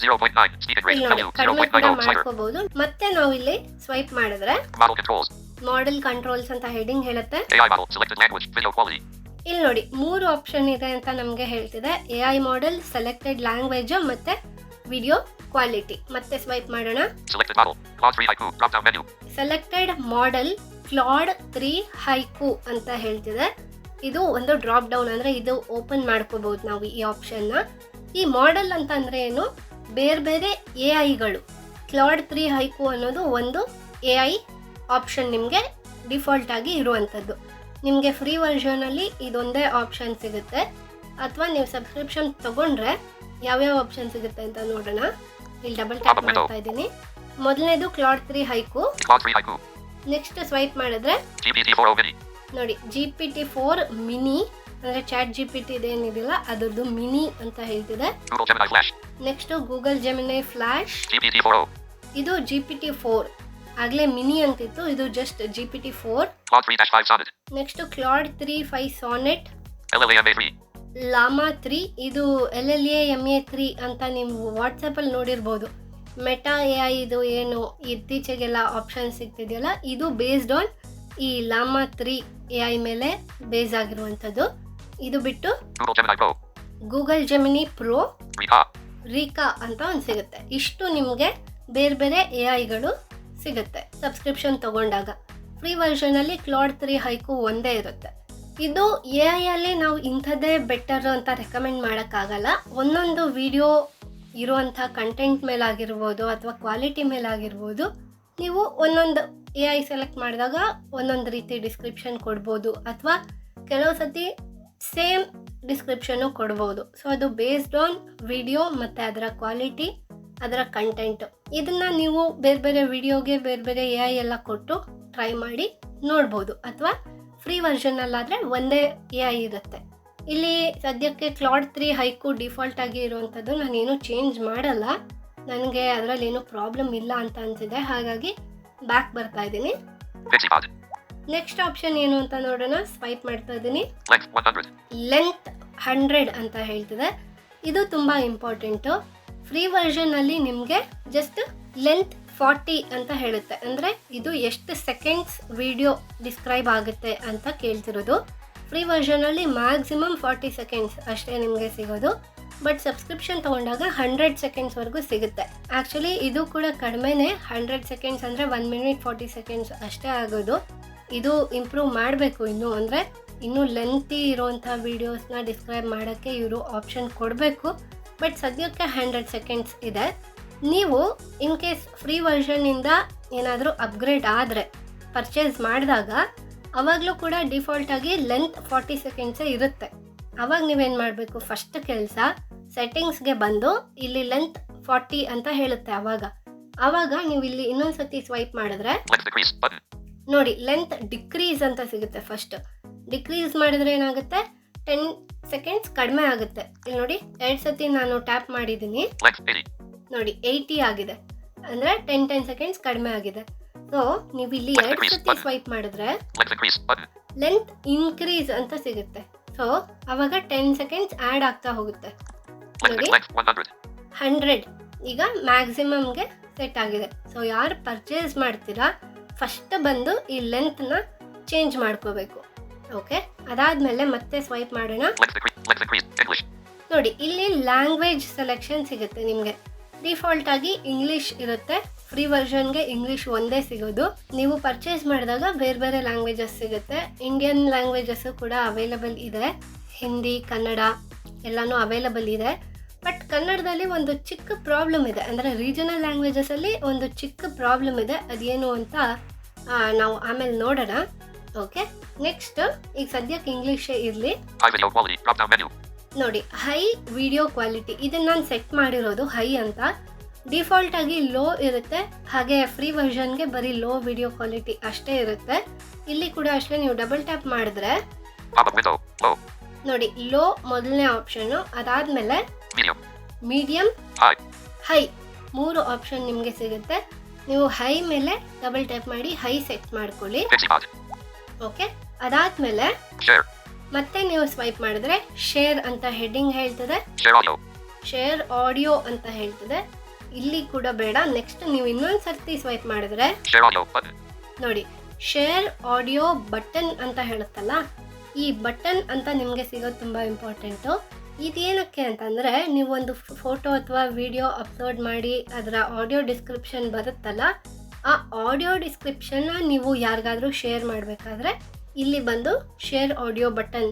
0.9. Speaking rate. ಇಲ್ಲಿ ನೋಡಿ Value ಕಡಿಮೆ ಕೂಡ 0.90. Slider. ಮಾಡ್ಕೋಬಹುದು. ಮತ್ತೆ ನಾವು ಇಲ್ಲಿ ಸ್ವೈಪ್ ಮಾಡಿದ್ರೆ Model controls. ಮಾಡೆಲ್ ಕಂಟ್ರೋಲ್ಸ್ ಅಂತ ಹೆಡಿಂಗ್ ಹೇಳುತ್ತೆ. AI model. Selected language. Video quality. ಇಲ್ಲಿ ನೋಡಿ 3 ಆಪ್ಷನ್ ಇದೆ ಅಂತ ನಮಗೆ ಹೇಳ್ತಿದೆ. AI ಮಾಡೆಲ್, ಸೆಲೆಕ್ಟೆಡ್ ಲ್ಯಾಂಗ್ವೇಜ್ ಮತ್ತೆ ವಿಡಿಯೋ ಕ್ವಾಲಿಟಿ. ಮತ್ತೆ ಸ್ವೈಪ್ ಮಾಡೋಣ. Selected model. Claude 3 Haiku. Drop down menu. Selected model Cloud 3 hike ಅಂತ ಹೇಳ್ತಿದೆ. ಇದು ಒಂದು ಡ್ರಾಪ್ ಡೌನ್, ಅಂದರೆ ಇದು ಓಪನ್ ಮಾಡ್ಕೋಬಹುದು ನಾವು ಈ ಆಪ್ಷನ್ನ. ಈ ಮಾಡೆಲ್ ಅಂತ ಅಂದರೆ ಏನು, ಬೇರೆ ಬೇರೆ AI-ಗಳು. ಕ್ಲಾಡ್ 3 ಹೈಕು ಅನ್ನೋದು ಒಂದು AI ಆಪ್ಷನ್ ನಿಮಗೆ ಡಿಫಾಲ್ಟ್ ಆಗಿ ಇರುವಂಥದ್ದು. ನಿಮಗೆ ಫ್ರೀ ವರ್ಷನಲ್ಲಿ ಇದೊಂದೇ ಆಪ್ಷನ್ ಸಿಗುತ್ತೆ. ಅಥವಾ ನೀವು ಸಬ್ಸ್ಕ್ರಿಪ್ಷನ್ ತಗೊಂಡ್ರೆ ಯಾವ್ಯಾವ ಆಪ್ಷನ್ ಸಿಗುತ್ತೆ ಅಂತ ನೋಡೋಣ. ಇಲ್ಲಿ ಡಬಲ್ ಟ್ಯಾಪ್ ಮಾಡ್ತಾ ಇದ್ದೀನಿ. ಮೊದಲನೇದು Cloud 3 hike. Claude 3 Haiku. Next swipe ಮಾಡಿದ್ರೆ GPT-4o Mini. ನೋಡಿ GPT-4 ಮಿನಿ, ಅಂದರೆ ಚಾಟ್ GPT ಇದೇನಿದೆಯಲ್ಲ ಅದರದ್ದು ಮಿನಿ ಅಂತ ಹೇಳ್ತಿದೆ. Google Gemini Flash. Next Google Gemini Flash. GPT-4o. ಇದು GPT-4, ಆಗಲೇ ಮಿನಿ ಅಂತಿತ್ತು, ಇದು just GPT-4. Claude 3-5 Sonnet. Next Claude 3-5 Sonnet. LLAMA 3. Llama 3, ಇದು LLAMA3 ಅಂತ ನೀವು ವಾಟ್ಸಪ್ಪಲ್ಲಿ ನೋಡಿರ್ಬೋದು. ಮೆಟಾ AI ಇದು ಏನು ಇತ್ತೀಚೆಗೆಲ್ಲ ಆಪ್ಷನ್ ಸಿಗ್ತಿದೆಯಲ್ಲ, ಇದು ಬೇಸ್ಡ್ ಆನ್ ಈ ಲಾಮಾ 3 AI ಮೇಲೆ ಬೇಸ್ ಆಗಿರುವಂಥದ್ದು. ಇದು ಬಿಟ್ಟು Google Gemini Pro. Google gemini pro, Rika. ರೀಕಾ ಅಂತ ಒಂದು ಸಿಗುತ್ತೆ. ಇಷ್ಟು ನಿಮಗೆ ಬೇರೆ ಬೇರೆ AI-ಗಳು ಸಿಗುತ್ತೆ ಸಬ್ಸ್ಕ್ರಿಪ್ಷನ್ ತಗೊಂಡಾಗ. ಫ್ರೀ ವರ್ಷನಲ್ಲಿ ಕ್ಲಾಡ್ 3 ಹೈಕು ಒಂದೇ ಇರುತ್ತೆ. ಇದು AI-ಅಲ್ಲಿ ನಾವು ಇಂಥದ್ದೇ ಬೆಟರ್ ಅಂತ ರೆಕಮೆಂಡ್ ಮಾಡೋಕ್ಕಾಗಲ್ಲ. ಒಂದೊಂದು ವಿಡಿಯೋ ಇರುವಂಥ ಕಂಟೆಂಟ್ ಮೇಲಾಗಿರ್ಬೋದು ಅಥವಾ ಕ್ವಾಲಿಟಿ ಮೇಲಾಗಿರ್ಬೋದು, ನೀವು ಒಂದೊಂದು AI ಸೆಲೆಕ್ಟ್ ಮಾಡಿದಾಗ ಒಂದೊಂದು ರೀತಿ ಡಿಸ್ಕ್ರಿಪ್ಷನ್ ಕೊಡ್ಬೋದು, ಅಥವಾ ಕೆಲವು ಸತಿ ಸೇಮ್ ಡಿಸ್ಕ್ರಿಪ್ಷನ್ನು ಕೊಡ್ಬೋದು. ಸೊ ಅದು ಬೇಸ್ಡ್ ಆನ್ ವಿಡಿಯೋ ಮತ್ತು ಅದರ ಕ್ವಾಲಿಟಿ, ಅದರ ಕಂಟೆಂಟು. ಇದನ್ನು ನೀವು ಬೇರೆ ಬೇರೆ ವಿಡಿಯೋಗೆ ಬೇರೆ ಬೇರೆ AI ಎಲ್ಲ ಕೊಟ್ಟು ಟ್ರೈ ಮಾಡಿ ನೋಡ್ಬೋದು. ಅಥವಾ ಫ್ರೀ ವರ್ಷನಲ್ಲಾದರೆ ಒಂದೇ AI ಇರುತ್ತೆ. ಇಲ್ಲಿ ಸದ್ಯಕ್ಕೆ ಕ್ಲಾಡ್ 3 ಹೈಕು ಡಿಫಾಲ್ಟ್ ಆಗಿ ಇರುವಂಥದ್ದು. ನಾನೇನು ಚೇಂಜ್ ಮಾಡಲ್ಲ, ನನಗೆ ಅದರಲ್ಲಿ ಏನೂ ಪ್ರಾಬ್ಲಮ್ ಇಲ್ಲ ಅಂತ ಅನಿಸಿದೆ, ಹಾಗಾಗಿ ಬ್ಯಾಕ್ ಬರ್ತಾ ಇದ್ದೀನಿ. Pixie Pod. ನೆಕ್ಸ್ಟ್ ಆಪ್ಷನ್ ಏನು ಅಂತ ನೋಡೋಣ. ಸ್ವೈಪ್ ಮಾಡ್ತಾ ಇದ್ದೀನಿ. Length 100. ಲೆಂತ್ 100 ಅಂತ ಹೇಳ್ತಿದೆ. ಇದು ತುಂಬ ಇಂಪಾರ್ಟೆಂಟು. ಫ್ರೀ ವರ್ಷನಲ್ಲಿ ನಿಮಗೆ ಜಸ್ಟ್ ಲೆಂತ್ 40 ಅಂತ ಹೇಳುತ್ತೆ. ಅಂದರೆ ಇದು ಎಷ್ಟು ಸೆಕೆಂಡ್ಸ್ ವಿಡಿಯೋ ಡಿಸ್ಕ್ರೈಬ್ ಆಗುತ್ತೆ ಅಂತ ಕೇಳ್ತಿರೋದು. ಫ್ರೀ ವರ್ಷನಲ್ಲಿ ಮ್ಯಾಕ್ಸಿಮಮ್ 40 ಸೆಕೆಂಡ್ಸ್ ಅಷ್ಟೇ ನಿಮಗೆ ಸಿಗೋದು. ಬಟ್ ಸಬ್ಸ್ಕ್ರಿಪ್ಷನ್ ತೊಗೊಂಡಾಗ 100 ಸೆಕೆಂಡ್ಸ್ವರೆಗೂ ಸಿಗುತ್ತೆ. ಆ್ಯಕ್ಚುಲಿ ಇದು ಕೂಡ ಕಡಿಮೆನೇ, 100 ಸೆಕೆಂಡ್ಸ್ ಅಂದರೆ 1 ಮಿನಿಟ್ 40 ಸೆಕೆಂಡ್ಸ್ ಅಷ್ಟೇ ಆಗೋದು. ಇದು ಇಂಪ್ರೂವ್ ಮಾಡಬೇಕು ಇನ್ನೂ, ಅಂದರೆ ಇನ್ನೂ ಲೆಂತಿ ಇರೋವಂಥ ವೀಡಿಯೋಸ್ನ ಡಿಸ್ಕ್ರೈಬ್ ಮಾಡೋಕ್ಕೆ ಇವರು ಆಪ್ಷನ್ ಕೊಡಬೇಕು. ಬಟ್ ಸದ್ಯಕ್ಕೆ 100 ಸೆಕೆಂಡ್ಸ್ ಇದೆ. ನೀವು ಇನ್ ಕೇಸ್ ಫ್ರೀ ವರ್ಷನ್ನಿಂದ ಏನಾದರೂ ಅಪ್ಗ್ರೇಡ್ ಆದರೆ ಪರ್ಚೇಸ್ ಮಾಡಿದಾಗ ಅವಾಗಲೂ ಕೂಡ ಡಿಫಾಲ್ಟಾಗಿ ಲೆಂತ್ 40 ಸೆಕೆಂಡ್ಸೇ ಇರುತ್ತೆ. ಅವಾಗ ನೀವೇನು ಮಾಡಬೇಕು, ಫಸ್ಟ್ ಕೆಲಸ ಸೆಟ್ಟಿಂಗ್ಸ್ಗೆ ಬಂದು ಇಲ್ಲಿ ಲೆಂತ್ 40 ಅಂತ ಹೇಳುತ್ತೆ. ಆವಾಗ ನೀವು ಇಲ್ಲಿ ಇನ್ನೊಂದು ಸತಿ ಸ್ವೈಪ್ ಮಾಡಿದ್ರೆ ನೋಡಿ ಲೆಂತ್ ಡಿಕ್ರೀಸ್ ಅಂತ ಸಿಗುತ್ತೆ. ಫಸ್ಟ್ ಡಿಕ್ರೀಸ್ ಮಾಡಿದ್ರೆ ಏನಾಗುತ್ತೆ, 10 ಸೆಕೆಂಡ್ಸ್ ಕಡಿಮೆ ಆಗುತ್ತೆ. ಇಲ್ಲಿ ನೋಡಿ 2 ಸತಿ ನಾನು ಟ್ಯಾಪ್ ಮಾಡಿದ್ದೀನಿ, ನೋಡಿ 80 ಆಗಿದೆ, ಅಂದರೆ 10 ಸೆಕೆಂಡ್ಸ್ ಕಡಿಮೆ ಆಗಿದೆ. ಸೊ ನೀವು ಇಲ್ಲಿ 2 ಸತಿ ಸ್ವೈಪ್ ಮಾಡಿದ್ರೆ ಲೆಂತ್ ಇನ್ಕ್ರೀಸ್ ಅಂತ ಸಿಗುತ್ತೆ. ಸೊ ಅವಾಗ 10 ಸೆಕೆಂಡ್ಸ್ ಆ್ಯಡ್ ಆಗ್ತಾ ಹೋಗುತ್ತೆ. ನೋಡಿ 100 ಈಗ ಮ್ಯಾಕ್ಸಿಮಮ್ಗೆ ಸೆಟ್ ಆಗಿದೆ. ಸೊ ಯಾರು ಪರ್ಚೇಸ್ ಮಾಡ್ತೀರಾ ಫಸ್ಟ್ ಬಂದು ಈ ಲೆಂತ್ನ ಚೇಂಜ್ ಮಾಡ್ಕೋಬೇಕು. ಓಕೆ, ಅದಾದಮೇಲೆ ಮತ್ತೆ ಸ್ವೈಪ್ ಮಾಡೋಣ. ನೋಡಿ ಇಲ್ಲಿ ಲ್ಯಾಂಗ್ವೇಜ್ ಸೆಲೆಕ್ಷನ್ ಸಿಗುತ್ತೆ ನಿಮಗೆ. ಡಿಫಾಲ್ಟ್ ಆಗಿ ಇಂಗ್ಲೀಷ್ ಇರುತ್ತೆ, ಫ್ರೀ ವರ್ಷನ್ಗೆ ಇಂಗ್ಲೀಷ್ ಒಂದೇ ಸಿಗೋದು. ನೀವು ಪರ್ಚೇಸ್ ಮಾಡಿದಾಗ ಬೇರೆ ಬೇರೆ ಲ್ಯಾಂಗ್ವೇಜಸ್ ಸಿಗುತ್ತೆ. ಇಂಡಿಯನ್ ಲ್ಯಾಂಗ್ವೇಜಸ್ಸು ಕೂಡ ಅವೈಲಬಲ್ ಇದೆ, ಹಿಂದಿ, ಕನ್ನಡ ಎಲ್ಲನೂ ಅವೈಲಬಲ್ ಇದೆ. ಬಟ್ ಕನ್ನಡದಲ್ಲಿ ಒಂದು ಚಿಕ್ಕ ಪ್ರಾಬ್ಲಮ್ ಇದೆ, ಅಂದರೆ ರೀಜನಲ್ ಲ್ಯಾಂಗ್ವೇಜಸಲ್ಲಿ ಒಂದು ಚಿಕ್ಕ ಪ್ರಾಬ್ಲಮ್ ಇದೆ. ಅದೇನು ಅಂತ ನಾವು ಆಮೇಲೆ ನೋಡೋಣ. ಓಕೆ, ನೆಕ್ಸ್ಟ್ ಈಗ ಸದ್ಯಕ್ಕೆ ಇಂಗ್ಲೀಷೇ ಇರಲಿ. ನೋಡಿ ಹೈ ವಿಡಿಯೋ ಕ್ವಾಲಿಟಿ, ಇದನ್ನು ನಾನು ಸೆಟ್ ಮಾಡಿರೋದು ಹೈ ಅಂತ. ಡಿಫಾಲ್ಟ್ ಆಗಿ ಲೋ ಇರುತ್ತೆ, ಹಾಗೆ ಫ್ರೀ ವರ್ಷನ್ಗೆ ಬರೀ ಲೋ ವಿಡಿಯೋ ಕ್ವಾಲಿಟಿ ಅಷ್ಟೇ ಇರುತ್ತೆ. ಇಲ್ಲಿ ಕೂಡ ಅಷ್ಟೇ, ನೀವು ಡಬಲ್ ಟ್ಯಾಪ್ ಮಾಡಿದ್ರೆ ನೋಡಿ ಲೋ ಮೊದಲನೇ ಆಪ್ಷನ್ನು, ಅದಾದಮೇಲೆ ಮೀಡಿಯಂ, ಹೈ 3 ಆಪ್ಷನ್ ನಿಮಗೆ ಸಿಗುತ್ತೆ. ನೀವು ಹೈ ಮೇಲೆ ಡಬಲ್ ಟ್ಯಾಪ್ ಮಾಡಿ ಹೈ ಸೆಟ್ ಮಾಡ್ಕೊಳ್ಳಿ. ಓಕೆ, ಅದಾದಮೇಲೆ ಮತ್ತೆ ನೀವು ಸ್ವೈಪ್ ಮಾಡಿದ್ರೆ ಶೇರ್ ಅಂತ ಹೆಡ್ಡಿಂಗ್ ಹೇಳ್ತದೆ, ಶೇರ್ ಆಡಿಯೋ ಅಂತ ಹೇಳ್ತದೆ. ಇಲ್ಲಿ ಕೂಡ ಬೇಡ. ನೆಕ್ಸ್ಟ್ ನೀವು ಇನ್ನೊಂದು ಸರ್ತಿ ಸ್ವೈಪ್ ಮಾಡಿದ್ರೆ ನೋಡಿ ಶೇರ್ ಆಡಿಯೋ ಬಟನ್ ಅಂತ ಹೇಳುತ್ತಲ್ಲ, ಈ ಬಟನ್ ಅಂತ ನಿಮಗೆ ಸಿಗೋದು ತುಂಬ ಇಂಪಾರ್ಟೆಂಟು. ಇದೇನಕ್ಕೆ ಅಂತಂದರೆ ನೀವು ಒಂದು ಫೋಟೋ ಅಥವಾ ವಿಡಿಯೋ ಅಪ್ಲೋಡ್ ಮಾಡಿ ಅದರ ಆಡಿಯೋ ಡಿಸ್ಕ್ರಿಪ್ಷನ್ ಬರುತ್ತಲ್ಲ, ಆ ಆಡಿಯೋ ಡಿಸ್ಕ್ರಿಪ್ಷನ್ನ ನೀವು ಯಾರಿಗಾದರೂ ಶೇರ್ ಮಾಡಬೇಕಾದ್ರೆ ಇಲ್ಲಿ ಬಂದು ಶೇರ್ ಆಡಿಯೋ ಬಟನ್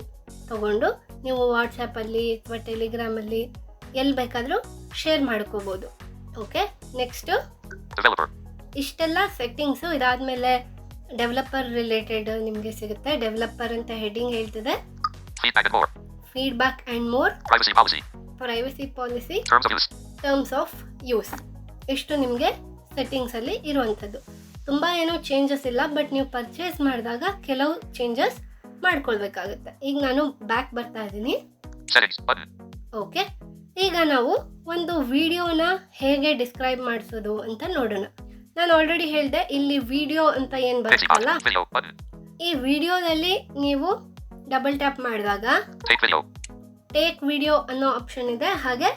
ತೊಗೊಂಡು ನೀವು ವಾಟ್ಸಪ್ಪಲ್ಲಿ ಅಥವಾ ಟೆಲಿಗ್ರಾಮಲ್ಲಿ ಎಲ್ಲಿ ಬೇಕಾದರೂ ಶೇರ್ ಮಾಡ್ಕೋಬೋದು. ಓಕೆ, ನೆಕ್ಸ್ಟು ಇಷ್ಟೆಲ್ಲ ಸೆಟ್ಟಿಂಗ್ಸು. ಇದಾದಮೇಲೆ ಡೆವಲಪರ್ ರಿಲೇಟೆಡ್ ನಿಮಗೆ ಸಿಗುತ್ತೆ. ಡೆವಲಪರ್ ಅಂತ ಹೆಡ್ಡಿಂಗ್ ಹೇಳ್ತಿದೆ, feedback and more, privacy policy, terms of use. ಇಷ್ಟು ನಿಮಗೆ ಸೆಟ್ಟಿಂಗ್ಸಲ್ಲಿ ಇರುವಂಥದ್ದು. ತುಂಬ ಏನೂ ಚೇಂಜಸ್ ಇಲ್ಲ, ಬಟ್ ನೀವು ಪರ್ಚೇಸ್ ಮಾಡಿದಾಗ ಕೆಲವು ಚೇಂಜಸ್ ಮಾಡ್ಕೊಳ್ಬೇಕಾಗುತ್ತೆ. ಈಗ ನಾನು ಬ್ಯಾಕ್ ಬರ್ತಾ ಇದ್ದೀನಿ. ಓಕೆ, ಈಗ ನಾವು ಒಂದು ವಿಡಿಯೋನ ಹೇಗೆ ಡಿಸ್ಕ್ರೈಬ್ ಮಾಡಿಸೋದು ಅಂತ ನೋಡೋಣ. ನಾನು ಆಲ್ರೆಡಿ ಹೇಳಿದೆ, ಇಲ್ಲಿ ವಿಡಿಯೋ ಅಂತ ಏನು ಬರುತ್ತಲ್ಲ, ಈ ವಿಡಿಯೋದಲ್ಲಿ ನೀವು ಡಬಲ್ ಟ್ಯಾಪ್ ಮಾಡಿದಾಗ ಟೇಕ್ ವಿಡಿಯೋ ಅನ್ನೋ ಆಪ್ಷನ್ ಇದೆ, ಹಾಗೆ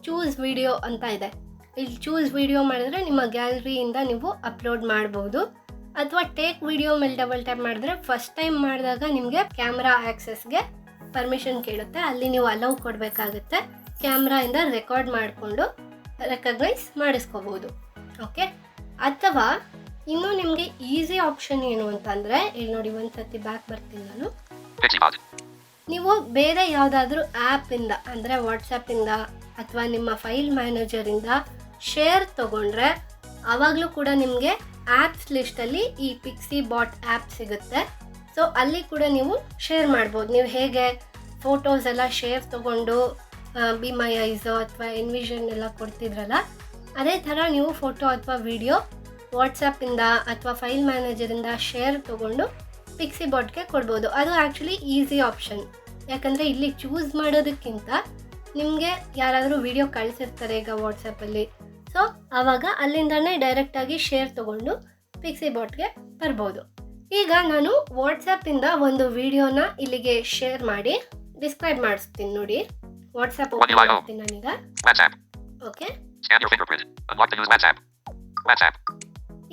ಚೂಸ್ ವಿಡಿಯೋ ಅಂತ ಇದೆ. ಇಲ್ಲಿ ಚೂಸ್ ವಿಡಿಯೋ ಮಾಡಿದ್ರೆ ನಿಮ್ಮ ಗ್ಯಾಲರಿಯಿಂದ ನೀವು ಅಪ್ಲೋಡ್ ಮಾಡ್ಬೋದು. ಅಥವಾ ಟೇಕ್ ವಿಡಿಯೋ ಮೇಲೆ ಡಬಲ್ ಟ್ಯಾಪ್ ಮಾಡಿದ್ರೆ ಫಸ್ಟ್ ಟೈಮ್ ಮಾಡಿದಾಗ ನಿಮಗೆ ಕ್ಯಾಮ್ರಾ ಆ್ಯಕ್ಸೆಸ್ಗೆ ಪರ್ಮಿಷನ್ ಕೇಳುತ್ತೆ, ಅಲ್ಲಿ ನೀವು ಅಲೌ ಕೊಡಬೇಕಾಗುತ್ತೆ. ಕ್ಯಾಮ್ರಾಯಿಂದ ರೆಕಾರ್ಡ್ ಮಾಡಿಕೊಂಡು ರೆಕಗ್ನೈಸ್ ಮಾಡಿಸ್ಕೋಬೋದು. ಓಕೆ, ಅಥವಾ ಇನ್ನೂ ನಿಮಗೆ ಈಸಿ ಆಪ್ಷನ್ ಏನು ಅಂತಂದರೆ, ಇಲ್ಲಿ ನೋಡಿ ಒಂದು ಸತಿ ಬ್ಯಾಕ್ ಬರ್ತೀನಿ ನಾನು. ನೀವು ಬೇರೆ ಯಾವುದಾದ್ರೂ ಆ್ಯಪಿಂದ, ಅಂದರೆ ವಾಟ್ಸಪ್ಪಿಂದ ಅಥವಾ ನಿಮ್ಮ ಫೈಲ್ ಮ್ಯಾನೇಜರಿಂದ ಶೇರ್ ತೊಗೊಂಡ್ರೆ ಆವಾಗಲೂ ಕೂಡ ನಿಮಗೆ ಆ್ಯಪ್ಸ್ ಲಿಸ್ಟಲ್ಲಿ ಈ ಪಿಕ್ಸಿ ಬಾಟ್ ಆ್ಯಪ್ ಸಿಗುತ್ತೆ. ಸೊ ಅಲ್ಲಿ ಕೂಡ ನೀವು ಶೇರ್ ಮಾಡ್ಬೋದು. ನೀವು ಹೇಗೆ ಫೋಟೋಸ್ ಎಲ್ಲ ಶೇರ್ ತೊಗೊಂಡು ಬಿ ಮೈ ಐಸೋ ಅಥವಾ ಎನ್ವಿಷನ್ ಎಲ್ಲ ಕೊಡ್ತಿದ್ರಲ್ಲ, ಅದೇ ಥರ ನೀವು ಫೋಟೋ ಅಥವಾ ವಿಡಿಯೋ ವಾಟ್ಸಪ್ಪಿಂದ ಅಥವಾ ಫೈಲ್ ಮ್ಯಾನೇಜರಿಂದ ಶೇರ್ ತೊಗೊಂಡು ಪಿಕ್ಸಿ ಬಾಟ್ಗೆ ಕೊಡ್ಬೋದು. ಅದು ಆ್ಯಕ್ಚುಲಿ ಈಸಿ ಆಪ್ಷನ್, ಯಾಕಂದರೆ ಇಲ್ಲಿ ಚೂಸ್ ಮಾಡೋದಕ್ಕಿಂತ ನಿಮಗೆ ಯಾರಾದರೂ ವಿಡಿಯೋ ಕಳಿಸಿರ್ತಾರೆ ಈಗ ವಾಟ್ಸಪ್ಪಲ್ಲಿ, ಸೊ ಆವಾಗ ಅಲ್ಲಿಂದನೇ ಡೈರೆಕ್ಟಾಗಿ ಶೇರ್ ತೊಗೊಂಡು ಪಿಕ್ಸಿ ಬಾಟ್ಗೆ ಬರ್ಬೋದು. ಈಗ ನಾನು ವಾಟ್ಸಪ್ಪಿಂದ ಒಂದು ವಿಡಿಯೋನ ಇಲ್ಲಿಗೆ ಶೇರ್ ಮಾಡಿ ಡಿಸ್ಕ್ರೈಬ್ ಮಾಡಿಸ್ತೀನಿ. ನೋಡಿ ವಾಟ್ಸಪ್ ಓಪನ್ ಮಾಡ್ತೀನಿ ನಾನೀಗ. ಓಕೆ,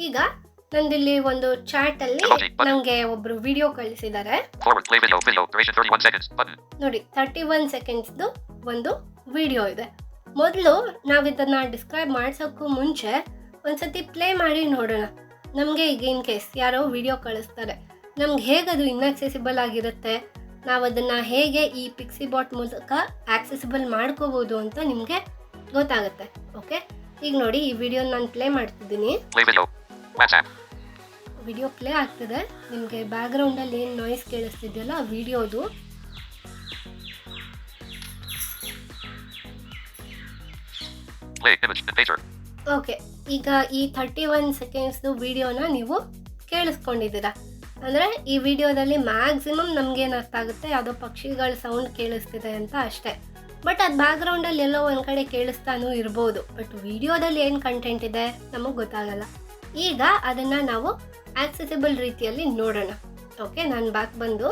ಈಗ ನಂದಿಲ್ಲಿ ಒಂದು ಚಾಟ್ ಅಲ್ಲಿ ನಂಗೆ ಒಬ್ರು ವಿಡಿಯೋ ಕಳಿಸಿದ್ದಾರೆ ನೋಡಿ, 31 ಸೆಕೆಂಡ್ಸ್ದು ಒಂದು ವಿಡಿಯೋ ಇದೆ. ಮೊದಲು ನಾವು ಇದನ್ನು ಡಿಸ್ಕ್ರೈಬ್ ಮಾಡ್ಸೋಕ್ಕೂ ಮುಂಚೆ ಒಂದ್ಸತಿ ಪ್ಲೇ ಮಾಡಿ ನೋಡೋಣ. ನಮಗೆ ಈಗ ಇನ್ ಕೇಸ್ ಯಾರೋ ವಿಡಿಯೋ ಕಳಿಸ್ತಾರೆ, ನಮ್ಗೆ ಹೇಗೆ ಅದು ಇನ್ಆಕ್ಸೆಸಿಬಲ್ ಆಗಿರುತ್ತೆ, ನಾವು ಅದನ್ನು ಹೇಗೆ ಈ ಪಿಕ್ಸಿಬಾಟ್ ಮೂಲಕ ಆಕ್ಸೆಸಿಬಲ್ ಮಾಡ್ಕೋಬೋದು ಅಂತ ನಿಮಗೆ ಗೊತ್ತಾಗುತ್ತೆ. ಓಕೆ, ಈಗ ನೋಡಿ ಈ ವಿಡಿಯೋ ನಾನು ಪ್ಲೇ ಮಾಡ್ತಿದ್ದೀನಿ. ವಿಡಿಯೋ ಪ್ಲೇ ಆಗ್ತಿದೆ. ನಿಮಗೆ ಬ್ಯಾಕ್ಗ್ರೌಂಡಲ್ಲಿ ಏನು ನಾಯ್ಸ್ ಕೇಳಿಸ್ತಿದೆಯಲ್ಲ ಆ ವಿಡಿಯೋದು. ಓಕೆ, ಈಗ ಈ 31 ಸೆಕೆಂಡ್ಸ್ದು ವಿಡಿಯೋನ ನೀವು ಕೇಳಿಸ್ಕೊಂಡಿದ್ದೀರಾ. ಅಂದರೆ ಈ ವಿಡಿಯೋದಲ್ಲಿ ಮ್ಯಾಕ್ಸಿಮಮ್ ನಮಗೇನು ಅರ್ಥ ಆಗುತ್ತೆ, ಯಾವುದೋ ಪಕ್ಷಿಗಳ ಸೌಂಡ್ ಕೇಳಿಸ್ತಿದೆ ಅಂತ ಅಷ್ಟೇ. ಬಟ್ ಅದು ಬ್ಯಾಕ್ಗ್ರೌಂಡಲ್ಲಿ ಎಲ್ಲೋ ಒಂದು ಕಡೆ ಕೇಳಿಸ್ತಾನೂ ಇರ್ಬೋದು. ಬಟ್ ವಿಡಿಯೋದಲ್ಲಿ ಏನು ಕಂಟೆಂಟ್ ಇದೆ ನಮಗೆ ಗೊತ್ತಾಗಲ್ಲ. ಈಗ ಅದನ್ನು ನಾವು ಆಕ್ಸೆಸಿಬಲ್ ರೀತಿಯಲ್ಲಿ ನೋಡೋಣ. ಓಕೆ, ನಾನು ಬ್ಯಾಕ್ ಬಂದು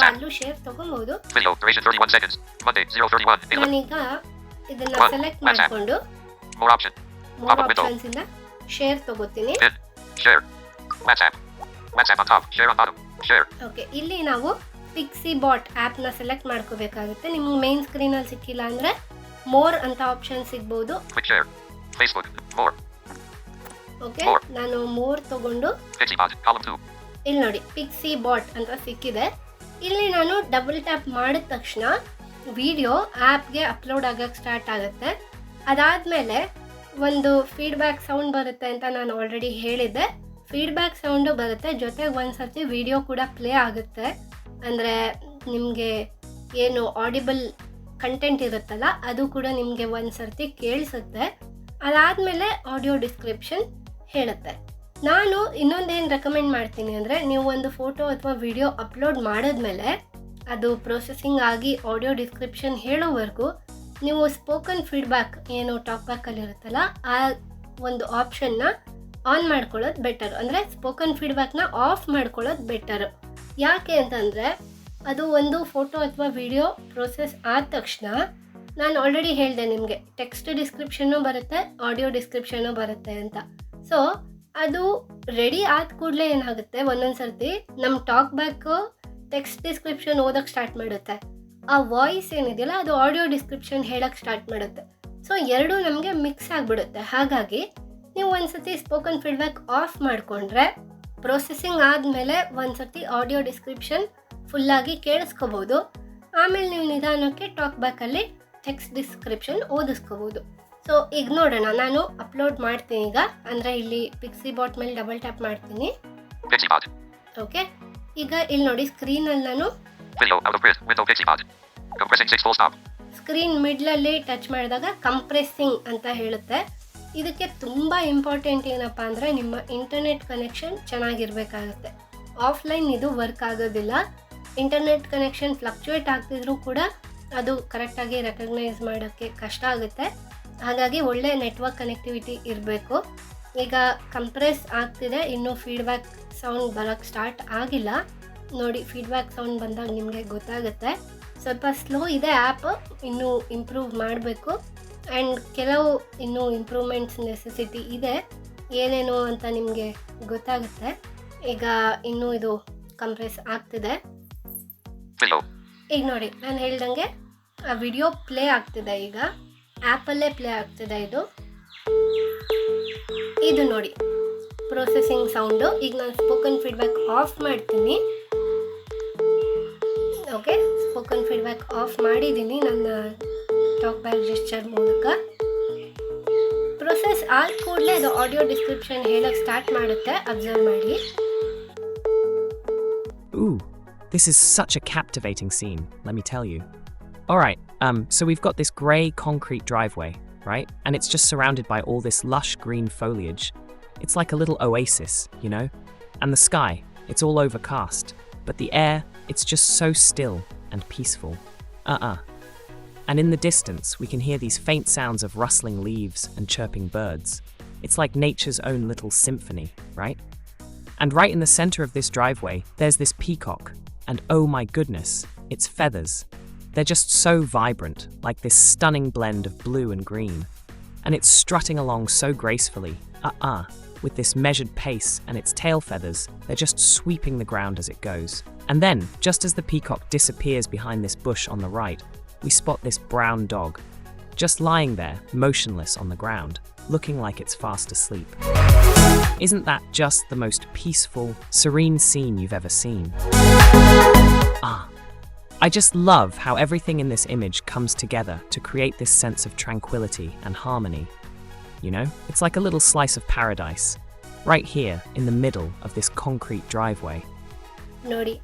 ಅಲ್ಲೂ ಶೇರ್ ತೊಗೊಬೋದು. ನಾನೀಗ ಇದನ್ನು ಸೆಲೆಕ್ಟ್ ಮಾಡಿಕೊಂಡು ಮೋರ್ ಆಪ್ಷನ್ಸ್ ಇಂದ ಶೇರ್ ತಗೋತೀನಿ. ಓಕೆ, ಇಲ್ಲಿ ನಾವು ಪಿಕ್ಸಿಬಾಟ್ ಆ್ಯಪ್ನ ಸೆಲೆಕ್ಟ್ ಮಾಡ್ಕೋಬೇಕಾಗುತ್ತೆ. ನಿಮ್ಗೆ ಮೇನ್ ಸ್ಕ್ರೀನಲ್ಲಿ ಸಿಕ್ಕಿಲ್ಲ ಅಂದರೆ ಮೋರ್ ಅಂತ ಆಪ್ಷನ್ ಸಿಗ್ಬೋದು. ಓಕೆ, ನಾನು ಮೋರ್ ತಗೊಂಡು ಇಲ್ಲಿ ನೋಡಿ ಪಿಕ್ಸಿಬಾಟ್ ಅಂತ ಸಿಕ್ಕಿದೆ. ಇಲ್ಲಿ ನಾನು ಡಬಲ್ ಟ್ಯಾಪ್ ಮಾಡಿದ ತಕ್ಷಣ ವಿಡಿಯೋ ಆ್ಯಪ್ಗೆ ಅಪ್ಲೋಡ್ ಆಗಕ್ಕೆ ಸ್ಟಾರ್ಟ್ ಆಗುತ್ತೆ. ಅದಾದಮೇಲೆ ಒಂದು ಫೀಡ್ಬ್ಯಾಕ್ ಸೌಂಡ್ ಬರುತ್ತೆ ಅಂತ ನಾನು ಆಲ್ರೆಡಿ ಹೇಳಿದ್ದೆ. ಫೀಡ್ಬ್ಯಾಕ್ ಸೌಂಡು ಬರುತ್ತೆ, ಜೊತೆಗೆ ಒಂದು ಸರ್ತಿ ವಿಡಿಯೋ ಕೂಡ ಪ್ಲೇ ಆಗುತ್ತೆ. ಅಂದರೆ ನಿಮಗೆ ಏನು ಆಡಿಬಲ್ ಕಂಟೆಂಟ್ ಇರುತ್ತಲ್ಲ ಅದು ಕೂಡ ನಿಮಗೆ ಒಂದು ಸರ್ತಿ ಕೇಳಿಸುತ್ತೆ. ಅದಾದಮೇಲೆ ಆಡಿಯೋ ಡಿಸ್ಕ್ರಿಪ್ಷನ್ ಹೇಳುತ್ತೆ. ನಾನು ಇನ್ನೊಂದೇನು ರೆಕಮೆಂಡ್ ಮಾಡ್ತೀನಿ ಅಂದರೆ, ನೀವು ಒಂದು ಫೋಟೋ ಅಥವಾ ವಿಡಿಯೋ ಅಪ್ಲೋಡ್ ಮಾಡಿದ್ಮೇಲೆ ಅದು ಪ್ರೊಸೆಸಿಂಗ್ ಆಗಿ ಆಡಿಯೋ ಡಿಸ್ಕ್ರಿಪ್ಷನ್ ಹೇಳೋವರೆಗೂ ನೀವು ಸ್ಪೋಕನ್ ಫೀಡ್ಬ್ಯಾಕ್ ಏನು ಟಾಕ್ ಬ್ಯಾಕಲ್ಲಿ ಇರುತ್ತಲ್ಲ ಆ ಒಂದು ಆಪ್ಷನ್ನ ಆನ್ ಮಾಡ್ಕೊಳ್ಳೋದು ಬೆಟರ್. ಅಂದರೆ ಸ್ಪೋಕನ್ ಫೀಡ್ಬ್ಯಾಕ್ನ ಆಫ್ ಮಾಡ್ಕೊಳ್ಳೋದು ಬೆಟರು. ಯಾಕೆ ಅಂತಂದರೆ ಅದು ಒಂದು ಫೋಟೋ ಅಥವಾ ವಿಡಿಯೋ ಪ್ರೊಸೆಸ್ ಆದ ತಕ್ಷಣ ನಾನು ಆಲ್ರೆಡಿ ಹೇಳಿದೆ ನಿಮಗೆ ಟೆಕ್ಸ್ಟ್ ಡಿಸ್ಕ್ರಿಪ್ಷನ್ನು ಬರುತ್ತೆ, ಆಡಿಯೋ ಡಿಸ್ಕ್ರಿಪ್ಷನ್ನು ಬರುತ್ತೆ ಅಂತ. ಸೊ ಅದು ರೆಡಿ ಆದ ಕೂಡಲೇ ಏನಾಗುತ್ತೆ, ಒಂದೊಂದು ಸರ್ತಿ ನಮ್ಮ ಟಾಕ್ ಬ್ಯಾಕು ಟೆಕ್ಸ್ಟ್ ಡಿಸ್ಕ್ರಿಪ್ಷನ್ ಓದೋಕ್ಕೆ ಸ್ಟಾರ್ಟ್ ಮಾಡುತ್ತೆ. ಆ ವಾಯ್ಸ್ ಏನಿದೆಯಲ್ಲ ಅದು ಆಡಿಯೋ ಡಿಸ್ಕ್ರಿಪ್ಷನ್ ಹೇಳಕ್ಕೆ ಸ್ಟಾರ್ಟ್ ಮಾಡುತ್ತೆ. ಸೊ ಎರಡೂ ನಮಗೆ ಮಿಕ್ಸ್ ಆಗಿಬಿಡುತ್ತೆ. ಹಾಗಾಗಿ ನೀವು ಒಂದು ಸರ್ತಿ ಸ್ಪೋಕನ್ ಫೀಡ್ಬ್ಯಾಕ್ ಆಫ್ ಮಾಡಿಕೊಂಡ್ರೆ ಪ್ರೊಸೆಸಿಂಗ್ ಆದಮೇಲೆ ಒಂದು ಸರ್ತಿ ಆಡಿಯೋ ಡಿಸ್ಕ್ರಿಪ್ಷನ್ ಫುಲ್ಲಾಗಿ ಕೇಳಿಸ್ಕೋಬೋದು. ಆಮೇಲೆ ನೀವು ನಿಧಾನಕ್ಕೆ ಟಾಕ್ ಬ್ಯಾಕಲ್ಲಿ ಟೆಕ್ಸ್ಟ್ ಡಿಸ್ಕ್ರಿಪ್ಷನ್ ಓದಿಸ್ಕೋಬೋದು. ಸೊ ಈಗ ನೋಡೋಣ, ನಾನು ಅಪ್ಲೋಡ್ ಮಾಡ್ತೀನಿ ಈಗ. ಅಂದರೆ ಇಲ್ಲಿ ಪಿಕ್ಸಿಬಾಟ್ ಮೇಲೆ ಡಬಲ್ ಟ್ಯಾಪ್ ಮಾಡ್ತೀನಿ. ಓಕೆ, ಈಗ ಇಲ್ಲಿ ನೋಡಿ ಸ್ಕ್ರೀನಲ್ಲಿ ನಾನು ಸ್ಕ್ರೀನ್ ಮಿಡ್ಲಲ್ಲಿ ಟಚ್ ಮಾಡಿದಾಗ ಕಂಪ್ರೆಸ್ಸಿಂಗ್ ಅಂತ ಹೇಳುತ್ತೆ. ಇದಕ್ಕೆ ತುಂಬ ಇಂಪಾರ್ಟೆಂಟ್ ಏನಪ್ಪ ಅಂದರೆ ನಿಮ್ಮ ಇಂಟರ್ನೆಟ್ ಕನೆಕ್ಷನ್ ಚೆನ್ನಾಗಿರಬೇಕಾಗುತ್ತೆ. ಆಫ್ಲೈನ್ ಇದು ವರ್ಕ್ ಆಗೋದಿಲ್ಲ. ಇಂಟರ್ನೆಟ್ ಕನೆಕ್ಷನ್ ಫ್ಲಕ್ಚುಯೇಟ್ ಆಗ್ತಿದ್ರೂ ಕೂಡ ಅದು ಕರೆಕ್ಟಾಗಿ ರೆಕಗ್ನೈಸ್ ಮಾಡೋಕ್ಕೆ ಕಷ್ಟ ಆಗುತ್ತೆ. ಹಾಗಾಗಿ ಒಳ್ಳೆ ನೆಟ್ವರ್ಕ್ ಕನೆಕ್ಟಿವಿಟಿ ಇರಬೇಕು. ಈಗ ಕಂಪ್ರೆಸ್ ಆಗ್ತಿದೆ, ಇನ್ನೂ ಫೀಡ್ಬ್ಯಾಕ್ ಸೌಂಡ್ ಬರೋಕ್ಕೆ ಸ್ಟಾರ್ಟ್ ಆಗಿಲ್ಲ. ನೋಡಿ ಫೀಡ್ಬ್ಯಾಕ್ ಸೌಂಡ್ ಬಂದಾಗ ನಿಮಗೆ ಗೊತ್ತಾಗುತ್ತೆ. ಸ್ವಲ್ಪ ಸ್ಲೋ ಇದೆ ಆ್ಯಪ್, ಇನ್ನೂ ಇಂಪ್ರೂವ್ ಮಾಡಬೇಕು. ಆ್ಯಂಡ್ ಕೆಲವು ಇನ್ನೂ ಇಂಪ್ರೂವ್ಮೆಂಟ್ಸ್ ನೆಸೆಸಿಟಿ ಇದೆ, ಏನೇನು ಅಂತ ನಿಮಗೆ ಗೊತ್ತಾಗುತ್ತೆ. ಈಗ ಇನ್ನೂ ಇದು ಕಂಪ್ರೆಸ್ ಆಗ್ತಿದೆ. ಈಗ ನೋಡಿ ನಾನು ಹೇಳ್ದಂಗೆ ಆ ವಿಡಿಯೋ ಪ್ಲೇ ಆಗ್ತಿದೆ. ಈಗ ಆ್ಯಪಲ್ಲೇ ಪ್ಲೇ ಆಗ್ತಿದೆ ಇದು ನೋಡಿ ಪ್ರೊಸೆಸಿಂಗ್ ಸೌಂಡು. ಈಗ ನಾನು ಸ್ಪೋಕನ್ ಫೀಡ್ಬ್ಯಾಕ್ ಆಫ್ ಮಾಡ್ತೀನಿ. ಓಕೆ, ಸ್ಪೋಕನ್ ಫೀಡ್ಬ್ಯಾಕ್ ಆಫ್ ಮಾಡಿದ್ದೀನಿ ನನ್ನ ಟಾಕ್ ಬ್ಯಾಕ್ ಜೆಸ್ಚರ್ ಮೂಲಕ. ಪ್ರೊಸೆಸ್ ಆದ ಕೂಡಲೇ ಅದು ಆಡಿಯೋ ಡಿಸ್ಕ್ರಿಪ್ಷನ್ ಹೇಳಕ್ಕೆ ಸ್ಟಾರ್ಟ್ ಮಾಡುತ್ತೆ. ಅಬ್ಸರ್ವ್ ಮಾಡಿ. Ooh, this is such a captivating scene, let me tell you. Alright, so we've got this grey concrete driveway, right? And it's just surrounded by all this lush green foliage. It's like a little oasis, you know? And the sky, it's all overcast. But the air, it's just so still and peaceful. And in the distance, we can hear these faint sounds of rustling leaves and chirping birds. It's like nature's own little symphony, right? And right in the center of this driveway, there's this peacock. And oh my goodness, its feathers. They're just so vibrant, like this stunning blend of blue and green. And it's strutting along so gracefully, with this measured pace, and its tail feathers, they're just sweeping the ground as it goes. And then, just as the peacock disappears behind this bush on the right, we spot this brown dog, just lying there, motionless on the ground, looking like it's fast asleep. Isn't that just the most peaceful, serene scene you've ever seen? I just love how everything in this image comes together to create this sense of tranquility and harmony. You know, it's like a little slice of paradise, right here in the middle of this concrete driveway. ನೋಡಿ,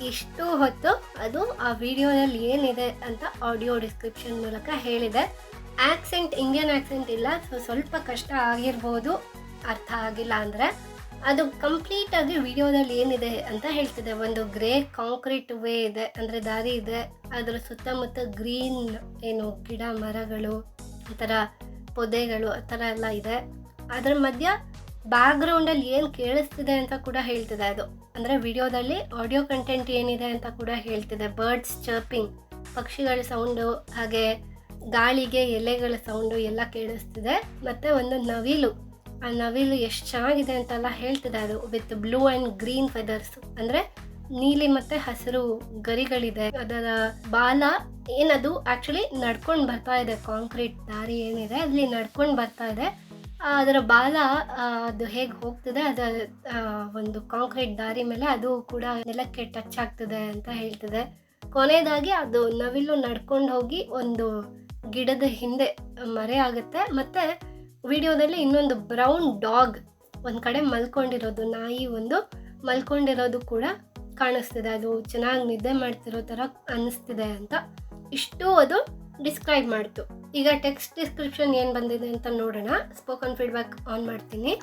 ಇಷ್ಟು ಹೊತ್ತು ಅದು ಆ ವಿಡಿಯೋದಲ್ಲಿ ಏನಿದೆ ಅಂತ ಆಡಿಯೋ ಡಿಸ್ಕ್ರಿಪ್ಷನ್ ಮೂಲಕ ಹೇಳಿದೆ. ಆಕ್ಸೆಂಟ್ ಇಂಡಿಯನ್ ಆಕ್ಸೆಂಟ್ ಇಲ್ಲ, ಸೊ ಸ್ವಲ್ಪ ಕಷ್ಟ ಆಗಿರ್ಬೋದು ಅರ್ಥ ಆಗಿಲ್ಲ ಅಂದರೆ. ಅದು ಕಂಪ್ಲೀಟಾಗಿ ವಿಡಿಯೋದಲ್ಲಿ ಏನಿದೆ ಅಂತ ಹೇಳ್ತಿದೆ. ಒಂದು ಗ್ರೇ ಕಾಂಕ್ರೀಟ್ ವೇ ಇದೆ, ಅಂದರೆ ದಾರಿ ಇದೆ, ಅದರ ಸುತ್ತಮುತ್ತ ಗ್ರೀನ್ ಏನು ಗಿಡ ಮರಗಳು ಆ ಥರ ಪೊದೆಗಳು ಆ ಥರ ಎಲ್ಲ ಇದೆ. ಅದರ ಮಧ್ಯ ಬ್ಯಾಕ್ಗ್ರೌಂಡಲ್ಲಿ ಏನು ಕೇಳಿಸ್ತಿದೆ ಅಂತ ಕೂಡ ಹೇಳ್ತಿದೆ. ಅದು ಅಂದರೆ ವಿಡಿಯೋದಲ್ಲಿ ಆಡಿಯೋ ಕಂಟೆಂಟ್ ಏನಿದೆ ಅಂತ ಕೂಡ ಹೇಳ್ತಿದೆ. ಬರ್ಡ್ಸ್ ಚರ್ಪಿಂಗ್, ಪಕ್ಷಿಗಳ ಸೌಂಡು, ಹಾಗೆ ಗಾಳಿಗೆ ಎಲೆಗಳ ಸೌಂಡು ಎಲ್ಲ ಕೇಳಿಸ್ತಿದೆ. ಮತ್ತು ಒಂದು ನವಿಲು, ಆ ನವಿಲು ಎಷ್ಟು ಚೆನ್ನಾಗಿದೆ ಅಂತೆಲ್ಲ ಹೇಳ್ತಿದೆ. ಅದು with blue and green feathers, ಅಂದರೆ ನೀಲಿ ಮತ್ತು ಹಸಿರು ಗರಿಗಳಿದೆ. ಅದರ ಬಾಲ ಏನದು ಆ್ಯಕ್ಚುಲಿ ನಡ್ಕೊಂಡು ಬರ್ತಾ ಇದೆ, ಕಾಂಕ್ರೀಟ್ ದಾರಿ ಏನಿದೆ ಅಲ್ಲಿ ನಡ್ಕೊಂಡು ಬರ್ತಾ ಇದೆ. ಅದರ ಬಾಲ ಅದು ಹೇಗೆ ಹೋಗ್ತಿದೆ, ಅದರ ಒಂದು ಕಾಂಕ್ರೀಟ್ ದಾರಿ ಮೇಲೆ ಅದು ಕೂಡ ನೆಲಕ್ಕೆ ಟಚ್ ಆಗ್ತಿದೆ ಅಂತ ಹೇಳ್ತಿದೆ. ಕೊನೆಯದಾಗಿ ಅದು ನವಿಲು ನಡ್ಕೊಂಡು ಹೋಗಿ ಒಂದು ಗಿಡದ ಹಿಂದೆ ಮರೆ ಆಗುತ್ತೆ. ಮತ್ತು ವಿಡಿಯೋದಲ್ಲಿ ಇನ್ನೊಂದು ಬ್ರೌನ್ ಡಾಗ್ ಒಂದು ಕಡೆ ಮಲ್ಕೊಂಡಿರೋದು, ನಾಯಿ ಒಂದು ಮಲ್ಕೊಂಡಿರೋದು ಕೂಡ ಕಾಣಿಸ್ತಿದೆ. ಅದು ಚೆನ್ನಾಗಿ ನಿದ್ದೆ ಮಾಡ್ತಿರೋ ಥರ ಅನ್ನಿಸ್ತಿದೆ ಅಂತ ಇಷ್ಟು ಅದು ಡಿಸ್ಕ್ರೈಬ್ ಮಾಡ್ತು. ಈಗ ಟೆಕ್ಸ್ಟ್ ಡಿಸ್ಕ್ರಿಪ್ಷನ್ ಏನು ಬಂದಿದೆ ಅಂತ ನೋಡೋಣ. ಸ್ಪೋಕನ್ ಫೀಡ್ಬ್ಯಾಕ್ ಆನ್ ಮಾಡ್ತೀನಿ.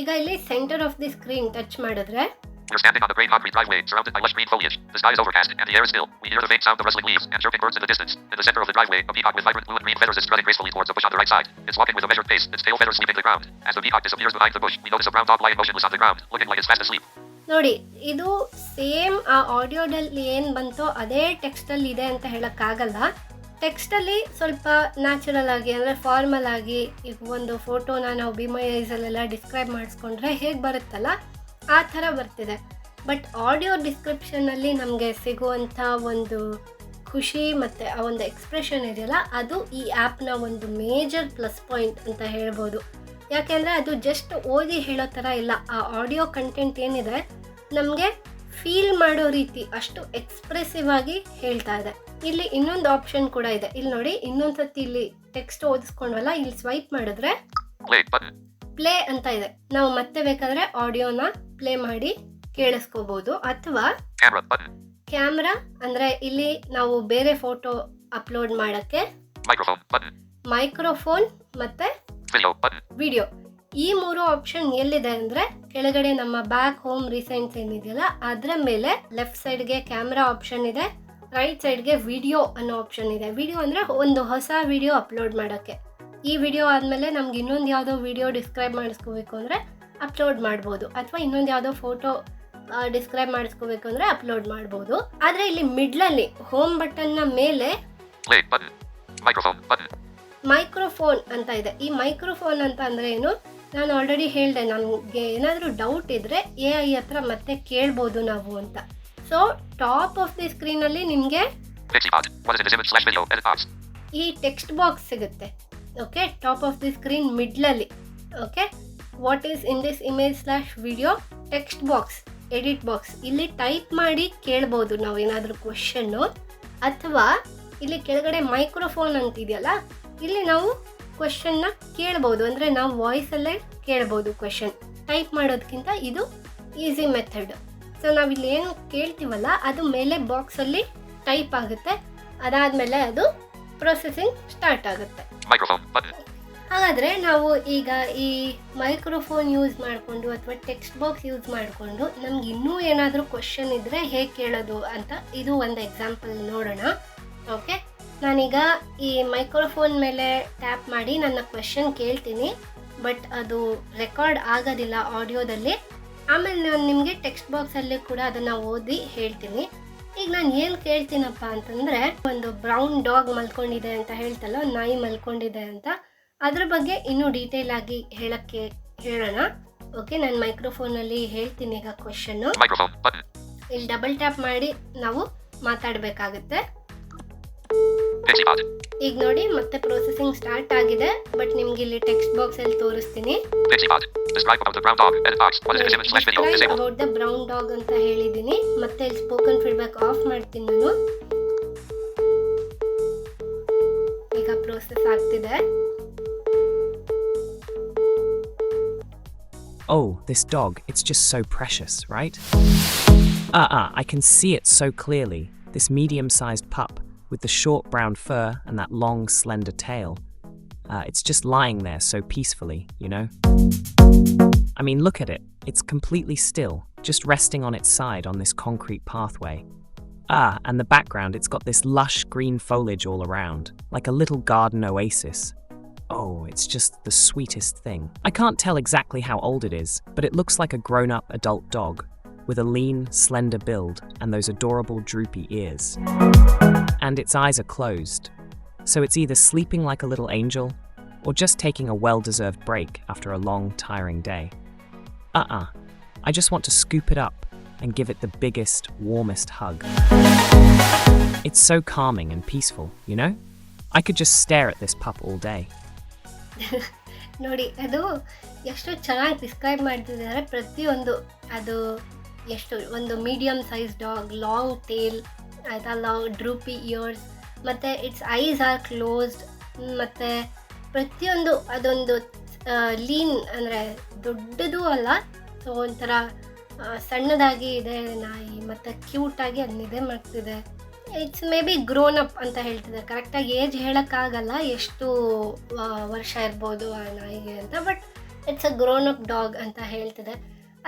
ಈಗ ಇಲ್ಲಿ centre of the screen touch ಮಾಡಿದ್ರೆ, We're standing on the gray concrete driveway, surrounded by lush green foliage. The sky is overcast, and the air is still. We hear the faint sound of rustling leaves and chirping birds in the distance. In the center of the driveway, a peacock with vibrant blue and green feathers is strutting gracefully towards a bush on the right side. It's walking with a measured pace, its tail feathers sweeping the ground. As the peacock disappears behind the bush, we notice a brown dog lying motionless on the ground, looking like it's fast asleep. ನೋಡಿ, ಇದು ಸೇಮ್ ಆ ಆಡಿಯೋದಲ್ಲಿ ಏನು ಬಂತೋ ಅದೇ ಟೆಕ್ಸ್ಟಲ್ಲಿ ಇದೆ ಅಂತ ಹೇಳೋಕ್ಕಾಗಲ್ಲ. ಟೆಕ್ಸ್ಟಲ್ಲಿ ಸ್ವಲ್ಪ ನ್ಯಾಚುರಲ್ ಆಗಿ, ಅಂದರೆ ಫಾರ್ಮಲ್ ಆಗಿ, ಈಗ ಒಂದು ಫೋಟೋನ ನಾವು ಬಿಮೈಸಲ್ಲೆಲ್ಲ ಡಿಸ್ಕ್ರೈಬ್ ಮಾಡಿಸ್ಕೊಂಡ್ರೆ ಹೇಗೆ ಬರುತ್ತಲ್ಲ ಆ ಥರ ಬರ್ತಿದೆ. ಬಟ್ ಆಡಿಯೋ ಡಿಸ್ಕ್ರಿಪ್ಷನಲ್ಲಿ ನಮಗೆ ಸಿಗುವಂಥ ಒಂದು ಖುಷಿ ಮತ್ತು ಆ ಒಂದು ಎಕ್ಸ್ಪ್ರೆಷನ್ ಇದೆಯಲ್ಲ, ಅದು ಈ ಆ್ಯಪ್ನ ಒಂದು ಮೇಜರ್ ಪ್ಲಸ್ ಪಾಯಿಂಟ್ ಅಂತ ಹೇಳ್ಬೋದು. ಯಾಕೆಂದರೆ ಅದು ಜಸ್ಟ್ ಓದಿ ಹೇಳೋ ಥರ ಇಲ್ಲ. ಆ ಆಡಿಯೋ ಕಂಟೆಂಟ್ ಏನಿದೆ ನಮಗೆ ಫೀಲ್ ಮಾಡೋ ರೀತಿ ಅಷ್ಟು ಎಕ್ಸ್ಪ್ರೆಸಿವ್ ಆಗಿ ಹೇಳ್ತಾ ಇದೆ. ಇಲ್ಲಿ ಇನ್ನೊಂದು ಆಪ್ಷನ್ ಕೂಡ ಇದೆ. ಇಲ್ಲಿ ನೋಡಿ, ಇನ್ನೊಂದು ಸತಿ ಇಲ್ಲಿ ಟೆಕ್ಸ್ಟ್ ಓದಿಸ್ಕೊಂಡ್ವಲ್ಲ, ಇಲ್ಲಿ ಸ್ವೈಪ್ ಮಾಡಿದ್ರೆ ಪ್ಲೇ ಅಂತ ಇದೆ. ನಾವು ಮತ್ತೆ ಬೇಕಾದರೆ ಆಡಿಯೋನ ಪ್ಲೇ ಮಾಡಿ ಕೇಳಿಸ್ಕೋಬಹುದು. ಅಥವಾ ಕ್ಯಾಮ್ರಾ, ಅಂದರೆ ಇಲ್ಲಿ ನಾವು ಬೇರೆ ಫೋಟೋ ಅಪ್ಲೋಡ್ ಮಾಡೋಕ್ಕೆ ಮೈಕ್ರೋಫೋನ್ ಮತ್ತೆ ವಿಡಿಯೋ, ಈ ಮೂರು ಆಪ್ಷನ್ ಎಲ್ಲಿದೆ ಅಂದರೆ ಕೆಳಗಡೆ ನಮ್ಮ ಬ್ಯಾಕ್ ಹೋಮ್ ರೀಸೆಂಟ್ಸ್ ಏನಿದೆಯಲ್ಲ ಅದರ ಮೇಲೆ ಲೆಫ್ಟ್ ಸೈಡ್ಗೆ ಕ್ಯಾಮ್ರಾ ಆಪ್ಷನ್ ಇದೆ, ರೈಟ್ ಸೈಡ್ಗೆ ವಿಡಿಯೋ ಅನ್ನೋ ಆಪ್ಷನ್ ಇದೆ. ವಿಡಿಯೋ ಅಂದರೆ ಒಂದು ಹೊಸ ವಿಡಿಯೋ ಅಪ್ಲೋಡ್ ಮಾಡೋಕ್ಕೆ. ಈ ವಿಡಿಯೋ ಆದಮೇಲೆ ನಮ್ಗೆ ಇನ್ನೊಂದು ಯಾವುದೋ ವಿಡಿಯೋ ಡಿಸ್ಕ್ರೈಬ್ ಮಾಡಿಸ್ಕೋಬೇಕು ಅಂದರೆ ಅಪ್ಲೋಡ್ ಮಾಡ್ಬೋದು, ಅಥವಾ ಇನ್ನೊಂದು ಯಾವುದೋ ಫೋಟೋ ಡಿಸ್ಕ್ರೈಬ್ ಮಾಡಿಸ್ಕೋಬೇಕು ಅಂದರೆ ಅಪ್ಲೋಡ್ ಮಾಡ್ಬೋದು. ಆದರೆ ಇಲ್ಲಿ ಮಿಡ್ಲಲ್ಲಿ ಹೋಮ್ ಬಟನ್ನ ಮೇಲೆ ಮೈಕ್ರೋಫೋನ್ ಅಂತ ಇದೆ. ಈ ಮೈಕ್ರೋಫೋನ್ ಅಂತ ಅಂದರೆ ಏನು, ನಾನು ಆಲ್ರೆಡಿ ಹೇಳಿದೆ, ನನಗೆ ಏನಾದರೂ ಡೌಟ್ ಇದ್ದರೆ AI ಹತ್ರ ಮತ್ತೆ ಕೇಳ್ಬೋದು ನಾವು ಅಂತ. ಸೊ ಟಾಪ್ ಆಫ್ ದಿ ಸ್ಕ್ರೀನಲ್ಲಿ ನಿಮಗೆ ಈ ಟೆಕ್ಸ್ಟ್ ಬಾಕ್ಸ್ ಸಿಗುತ್ತೆ. Okay, top of the screen ಮಿಡ್ಲಲ್ಲಿ. Okay, what is in this image /video, text box, edit box, ಇಲ್ಲಿ ಟೈಪ್ ಮಾಡಿ ಕೇಳ್ಬೋದು ನಾವು ಏನಾದರೂ ಕ್ವೆಶನ್ನು. ಅಥವಾ ಇಲ್ಲಿ ಕೆಳಗಡೆ ಮೈಕ್ರೋಫೋನ್ ಅಂತಿದೆಯಲ್ಲ, ಇಲ್ಲಿ ನಾವು ಕ್ವೆಶನ್ನ ಕೇಳ್ಬೋದು, ಅಂದರೆ ನಾವು ವಾಯ್ಸಲ್ಲೇ ಕೇಳ್ಬೋದು ಕ್ವೆಶನ್. ಟೈಪ್ ಮಾಡೋದಕ್ಕಿಂತ ಇದು ಈಸಿ ಮೆಥಡ್. ಸೊ ನಾವಿಲ್ಲಿ ಏನು ಕೇಳ್ತೀವಲ್ಲ ಅದು ಮೇಲೆ ಬಾಕ್ಸಲ್ಲಿ ಟೈಪ್ ಆಗುತ್ತೆ, ಅದಾದಮೇಲೆ ಅದು ಪ್ರೊಸೆಸಿಂಗ್ ಸ್ಟಾರ್ಟ್ ಆಗುತ್ತೆ. ಹಾಗಾದರೆ ನಾವು ಈಗ ಈ ಮೈಕ್ರೋಫೋನ್ ಯೂಸ್ ಮಾಡಿಕೊಂಡು ಅಥವಾ ಟೆಕ್ಸ್ಟ್ ಬಾಕ್ಸ್ ಯೂಸ್ ಮಾಡಿಕೊಂಡು ನಮ್ಗೆ ಇನ್ನೂ ಏನಾದರೂ ಕ್ವೆಶನ್ ಇದ್ದರೆ ಹೇಗೆ ಕೇಳೋದು ಅಂತ ಇದು ಒಂದು ಎಕ್ಸಾಂಪಲ್ ನೋಡೋಣ. ಓಕೆ, ನಾನೀಗ ಈ ಮೈಕ್ರೋಫೋನ್ ಮೇಲೆ ಟ್ಯಾಪ್ ಮಾಡಿ ನನ್ನ ಕ್ವೆಶನ್ ಕೇಳ್ತೀನಿ, ಬಟ್ ಅದು ರೆಕಾರ್ಡ್ ಆಗೋದಿಲ್ಲ ಆಡಿಯೋದಲ್ಲಿ. ಆಮೇಲೆ ನಾನು ನಿಮಗೆ ಟೆಕ್ಸ್ಟ್ ಬಾಕ್ಸಲ್ಲಿ ಕೂಡ ಅದನ್ನು ಓದಿ ಹೇಳ್ತೀನಿ. ಈಗ ನಾನು ಏನು ಕೇಳ್ತೀನಪ್ಪ ಅಂತಂದರೆ, ಒಂದು ಬ್ರೌನ್ ಡಾಗ್ ಮಲ್ಕೊಂಡಿದೆ ಅಂತ ಹೇಳ್ತಲ್ಲ, ನಾಯಿ ಮಲ್ಕೊಂಡಿದೆ ಅಂತ, ಅದ್ರ ಬಗ್ಗೆ ಇನ್ನೂ ಡೀಟೇಲ್ ಆಗಿ ಹೇಳೋಣ. ಓಕೆ, ನಾನು ಮೈಕ್ರೋಫೋನಲ್ಲಿ ಹೇಳ್ತೀನಿ ಈಗ ಕ್ವೆಶನ್ನು. ಇಲ್ಲಿ ಡಬಲ್ ಟ್ಯಾಪ್ ಮಾಡಿ ನಾವು ಮಾತಾಡಬೇಕಾಗುತ್ತೆ. Pixie bot. ಈಗ ನೋಡಿ ಮತ್ತೆ ಪ್ರೊಸೆಸಿಂಗ್ ಸ್ಟಾರ್ಟ್ ಆಗಿದೆ, ಬಟ್ ನಿಮ್ಗೆ ಇಲ್ಲಿ ಟೆಕ್ಸ್ಟ್ ಬಾಕ್ಸ್ ಅಲ್ಲಿ ತೋರಿಸ್ತೀನಿ. Pixie bot. Describe about the brown dog. Edit box. What is this image/video? Disabled. About the brown dog ಅಂತ ಹೇಳಿದ್ದೀನಿ. ಮತ್ತೆ ಇಲ್ಲಿ ಸ್ಪೋಕನ್ ಫೀಡ್ಬ್ಯಾಕ್ ಆಫ್ ಮಾಡ್ತೀನಿ ನಾನು. ಈಗ ಪ್ರೋಸೆಸ್ ಆಗ್ತಿದೆ. Oh, this dog, it's just so precious, right? I can see it so clearly. This medium-sized pup with the short brown fur and that long, slender tail. It's just lying there so peacefully, you know? I mean, look at it. It's completely still, just resting on its side on this concrete pathway. And the background, it's got this lush green foliage all around, like a little garden oasis. Oh, it's just the sweetest thing. I can't tell exactly how old it is, but it looks like a grown-up adult dog, with a lean, slender build and those adorable droopy ears. And its eyes are closed, so it's either sleeping like a little angel, or just taking a well-deserved break after a long, tiring day. I just want to scoop it up and give it the biggest, warmest hug. It's so calming and peaceful, you know? I could just stare at this pup all day. ನೋಡಿ, ಅದು ಎಷ್ಟು ಚೆನ್ನಾಗಿ ಡಿಸ್ಕ್ರೈಬ್ ಮಾಡ್ತಿದ್ದಾರೆ. ಪ್ರತಿಯೊಂದು ಅದು ಎಷ್ಟು ಒಂದು medium size dog, long tail ಆಯಿತಾ, ಲಾಂಗ್ ಡ್ರೂಪಿ ಇಯರ್ಸ್, ಮತ್ತು ಇಟ್ಸ್ ಐಸ್ ಆರ್ ಕ್ಲೋಸ್ಡ್, ಮತ್ತು ಪ್ರತಿಯೊಂದು ಅದೊಂದು ಲೀನ್ ಅಂದರೆ ದೊಡ್ಡದು ಅಲ್ಲ, ಸೊ ಒಂಥರ ಸಣ್ಣದಾಗಿ ಇದೆ ನಾಯಿ, ಮತ್ತು ಕ್ಯೂಟಾಗಿ ಅದು ನಿದ್ದೆ ಮಾಡ್ತಿದೆ. It's may be grown up ಅಂತ ಹೇಳ್ತಿದೆ. ಕರೆಕ್ಟಾಗಿ ಏಜ್ ಹೇಳೋಕ್ಕಾಗಲ್ಲ ಎಷ್ಟು ವರ್ಷ ಇರ್ಬೋದು ಆ ನಾಯಿಗೆ ಅಂತ, but it's a grown up dog ಅಂತ ಹೇಳ್ತಿದೆ.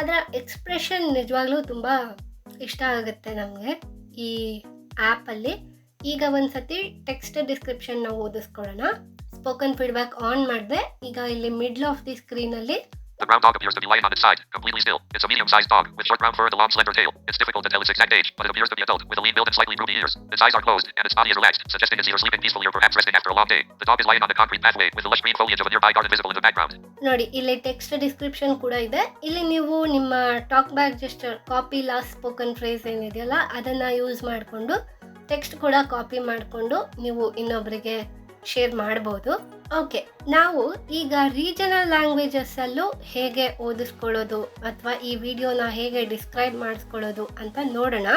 ಅದರ ಎಕ್ಸ್ಪ್ರೆಷನ್ ನಿಜವಾಗ್ಲೂ ತುಂಬ ಇಷ್ಟ ಆಗುತ್ತೆ ನಮಗೆ ಈ ಆ್ಯಪಲ್ಲಿ. ಈಗ ಒಂದು ಸತಿ ಟೆಕ್ಸ್ಟ್ ಡಿಸ್ಕ್ರಿಪ್ಷನ್ ನಾವು ಓದಿಸ್ಕೊಳ್ಳೋಣ. ಸ್ಪೋಕನ್ ಫೀಡ್ಬ್ಯಾಕ್ ಆನ್ ಮಾಡಿದೆ. ಈಗ ಇಲ್ಲಿ ಮಿಡ್ಲ್ ಆಫ್ ದಿ ಸ್ಕ್ರೀನಲ್ಲಿ The brown dog appears to be lying on its side, completely still. It's a medium-sized dog with short brown fur and a long, slender tail. It's difficult to tell its exact age, but it appears to be adult with a lean build and slightly droopy ears. Its eyes are closed and its body is relaxed, suggesting it's either sleeping peacefully or perhaps resting after a long day. The dog is lying on the concrete pathway with the lush green foliage of a nearby garden visible in the background. ನೋಡಿ, ಇಲ್ಲಿ ಟೆಕ್ಸ್ಟ್ ಡಿಸ್ಕ್ರಿಪ್ಷನ್ ಕೂಡ ಇದೆ. ಇಲ್ಲಿ ನೀವು ನಿಮ್ಮ talk back gesture, copy last spoken phrase ಏನಿದೆಯಲ್ಲ ಅದನ್ನು ಯೂಸ್ ಮಾಡಿಕೊಂಡು ಟೆಕ್ಸ್ಟ್ ಕೂಡ ಕಾಪಿ ಮಾಡಿಕೊಂಡು ನೀವು ಇನ್ನೊಬ್ಬರಿಗೆ ಶೇರ್ ಮಾಡ್ಬೋದು. ಓಕೆ, ನಾವು ಈಗ ರೀಜನಲ್ ಲ್ಯಾಂಗ್ವೇಜಸ್ಸಲ್ಲೂ ಹೇಗೆ ಓದಿಸ್ಕೊಳ್ಳೋದು ಅಥವಾ ಈ ವಿಡಿಯೋನ ಹೇಗೆ ಡಿಸ್ಕ್ರೈಬ್ ಮಾಡಿಸ್ಕೊಳ್ಳೋದು ಅಂತ ನೋಡೋಣ.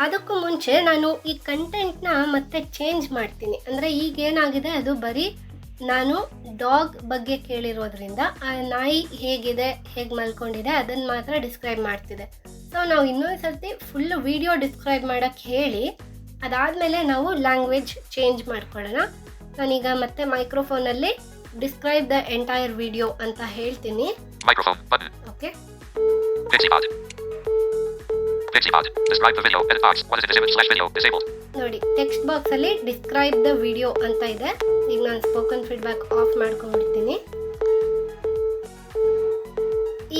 ಅದಕ್ಕೂ ಮುಂಚೆ ನಾನು ಈ ಕಂಟೆಂಟ್ನ ಮತ್ತೆ ಚೇಂಜ್ ಮಾಡ್ತೀನಿ. ಅಂದರೆ ಈಗೇನಾಗಿದೆ, ಅದು ಬರೀ ನಾನು ಡಾಗ್ ಬಗ್ಗೆ ಕೇಳಿರೋದ್ರಿಂದ ಆ ನಾಯಿ ಹೇಗಿದೆ, ಹೇಗೆ ಮಲ್ಕೊಂಡಿದೆ ಅದನ್ನು ಮಾತ್ರ ಡಿಸ್ಕ್ರೈಬ್ ಮಾಡ್ತಿದೆ. ಸೊ ನಾವು ಇನ್ನೊಂದು ಸರ್ತಿ ಫುಲ್ಲು ವಿಡಿಯೋ ಡಿಸ್ಕ್ರೈಬ್ ಮಾಡೋಕ್ಕೆ ಹೇಳಿ ಅದಾದಮೇಲೆ ನಾವು ಲ್ಯಾಂಗ್ವೇಜ್ ಚೇಂಜ್ ಮಾಡ್ಕೊಳ್ಳೋಣ. ನಾನೀಗ ಮತ್ತೆ ಮೈಕ್ರೋಫೋನಲ್ಲಿ ಡಿಸ್ಕ್ರೈಬ್ ದ ಎಂಟೈರ್ ವಿಡಿಯೋ ಅಂತ ಹೇಳ್ತೀನಿ. Microphone button. Okay, Pixie bot. Pixie bot. Describe the video. Edit box. What is this image/video? Disabled. ನೋಡಿ ಟೆಕ್ಸ್ಟ್ ಬಾಕ್ಸಲ್ಲಿ ಡಿಸ್ಕ್ರೈಬ್ ದ ವಿಡಿಯೋ ಅಂತ ಇದೆ. ಈಗ ನಾನು ಸ್ಪೋಕನ್ ಫೀಡ್ಬ್ಯಾಕ್ ಆಫ್ ಮಾಡ್ಕೊಂಡ್ಬಿಡ್ತೀನಿ.